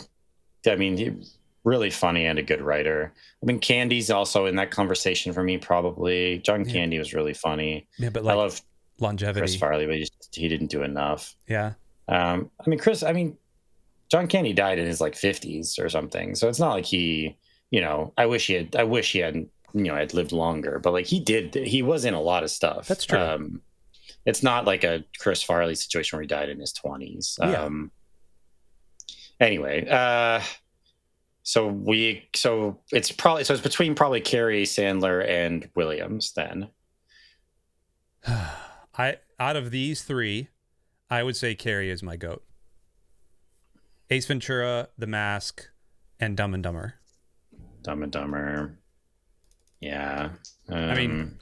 I mean, really funny and a good writer. I mean, Candy's also in that conversation for me. Probably John Candy was really funny. Yeah, but like, I love longevity. Chris Farley, but he didn't do enough. Yeah. I mean, John Candy died in his like 50s or something, so it's not like he, I wish he hadn't, had lived longer, but like he was in a lot of stuff. That's true. It's not like a Chris Farley situation where he died in his 20s. Anyway, so it's between probably Carrey, Sandler, and Williams then. Out of these three, I would say Carrey is my GOAT. Ace Ventura, The Mask, and Dumb and Dumber. Dumb and Dumber. Yeah. I mean,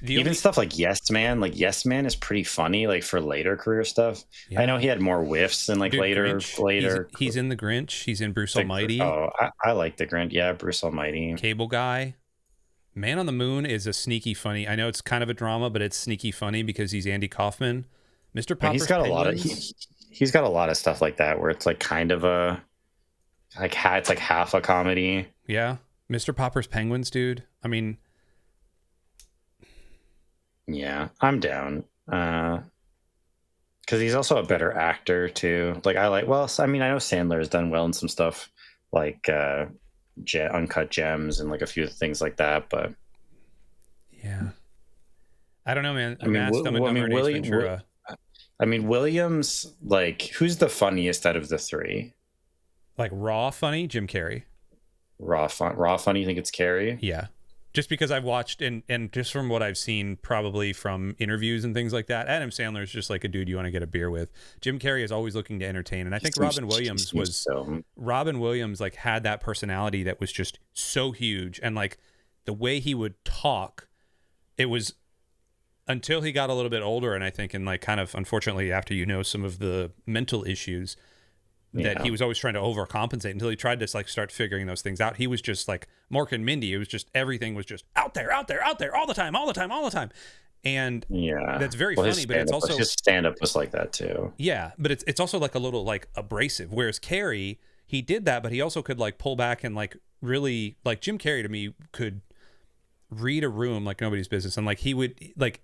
even stuff like Yes Man. Like Yes Man is pretty funny, like for later career stuff. Yeah. I know he had more whiffs than like later. He's in The Grinch. He's in Bruce Almighty. Oh, I like The Grinch. Yeah, Bruce Almighty. Cable Guy. Man on the Moon is a sneaky funny. I know it's kind of a drama, but it's sneaky funny because he's Andy Kaufman. Mr. Popper's he's got Penguins. He's got a lot of stuff like that where it's like kind of it's like half a comedy. Yeah. Mr. Popper's Penguins, dude. I mean, yeah, I'm down. Because he's also a better actor too. Like I know Sandler has done well in some stuff like Uncut Gems and like a few things like that, but yeah, I don't know, man. Williams, like, who's the funniest out of the three? Like raw funny, Jim Carrey. Raw funny, you think it's Carrey? Yeah. just because I've watched and just from what I've seen, probably from interviews and things like that, Adam Sandler is just like a dude you want to get a beer with. Jim Carrey is always looking to entertain, and I think Robin Williams like had that personality that was just so huge, and like the way he would talk, it was until he got a little bit older, and I think and like kind of unfortunately after some of the mental issues. That he was always trying to overcompensate until he tried to like start figuring those things out. He was just like Mork and Mindy. It was just everything was just out there, all the time. And that's very funny, but it's also his stand-up was like that too. Yeah, but it's also like a little like abrasive. Whereas Carrey, he did that, but he also could like pull back and like really like Jim Carrey to me could read a room like nobody's business, and like he would like.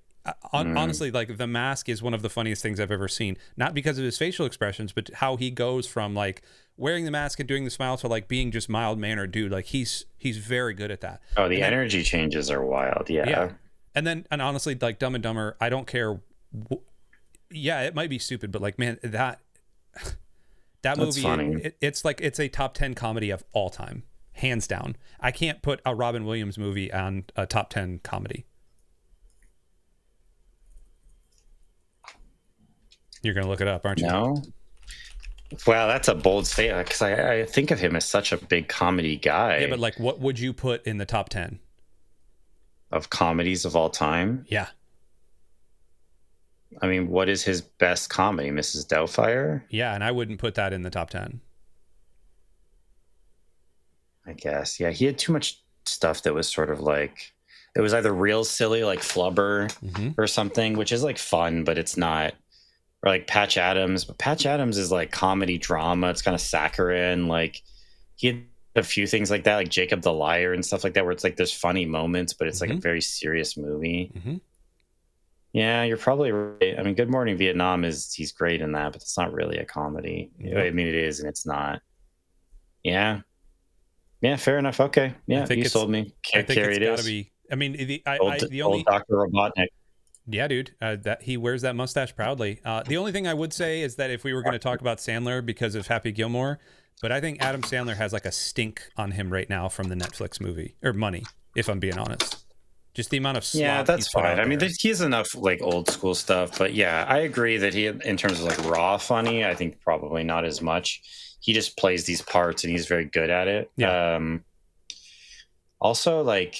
Honestly, like The Mask is one of the funniest things I've ever seen. Not because of his facial expressions, but how he goes from like wearing the mask and doing the smile to like being just mild-mannered dude. Like he's very good at that. Oh, the energy changes are wild. Yeah. And honestly, like Dumb and Dumber, I don't care. Yeah, it might be stupid, but like, man, that movie, funny. It's like it's a top 10 comedy of all time, hands down. I can't put a Robin Williams movie on a top 10 comedy. You're going to look it up, aren't you? No. Wow, that's a bold statement because I think of him as such a big comedy guy. Yeah, but like what would you put in the top 10? Of comedies of all time? Yeah. I mean, what is his best comedy? Mrs. Doubtfire? Yeah, and I wouldn't put that in the top 10. I guess. Yeah, he had too much stuff that was sort of like... It was either real silly, like Flubber or something, which is like fun, but it's not... Or like Patch Adams, but Patch Adams is like comedy drama. It's kind of saccharine. Like he had a few things like that, like Jacob the Liar and stuff like that, where it's like there's funny moments, but it's like a very serious movie. Yeah, you're probably right. I mean, Good Morning Vietnam he's great in that, but it's not really a comedy. I mean, it is, and it's not. Yeah, fair enough. Okay, yeah, you sold me. I think it's got to be. I mean, the only old Dr. Robotnik. Yeah, dude, that he wears that mustache proudly. The only thing I would say is that if we were going to talk about Sandler because of Happy Gilmore, but I think Adam Sandler has like a stink on him right now from the Netflix movie or Money, if I'm being honest. Just the amount of slop. Yeah, that's fine. I mean, he has enough like old school stuff, but yeah, I agree that he, in terms of like raw funny, I think probably not as much. He just plays these parts and he's very good at it. Yeah. Also, like.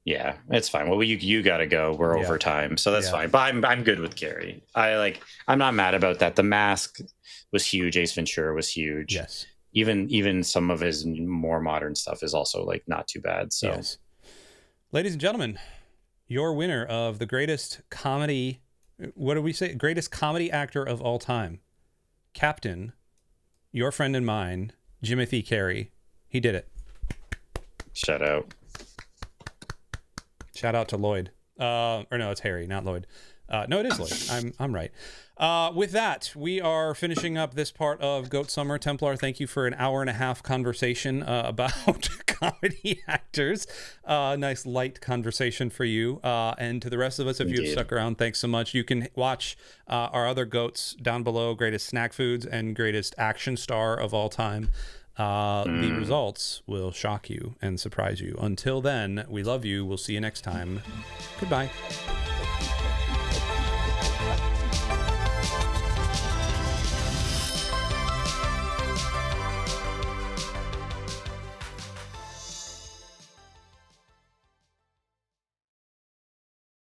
Yeah, it's fine. Well, you got to go. We're over time, so that's fine. But I'm good with Carrey. I'm not mad about that. The Mask was huge. Ace Ventura was huge. Yes. Even some of his more modern stuff is also like not too bad. So, yes. Ladies and gentlemen, your winner of the greatest comedy. What do we say? Greatest comedy actor of all time, Captain, your friend and mine, Jimothy Carrey. He did it. Shout out. Shout out to Lloyd. Or no, it's Harry, not Lloyd. No, it is Lloyd. I'm right. With that, we are finishing up this part of Goat Summer. Templar, thank you for an hour-and-a-half conversation about comedy actors. Nice light conversation for you. And to the rest of us, if you've stuck around, thanks so much. You can watch our other goats down below, greatest snack foods and greatest action star of all time. The results will shock you and surprise you. Until then, we love you. We'll see you next time. Goodbye.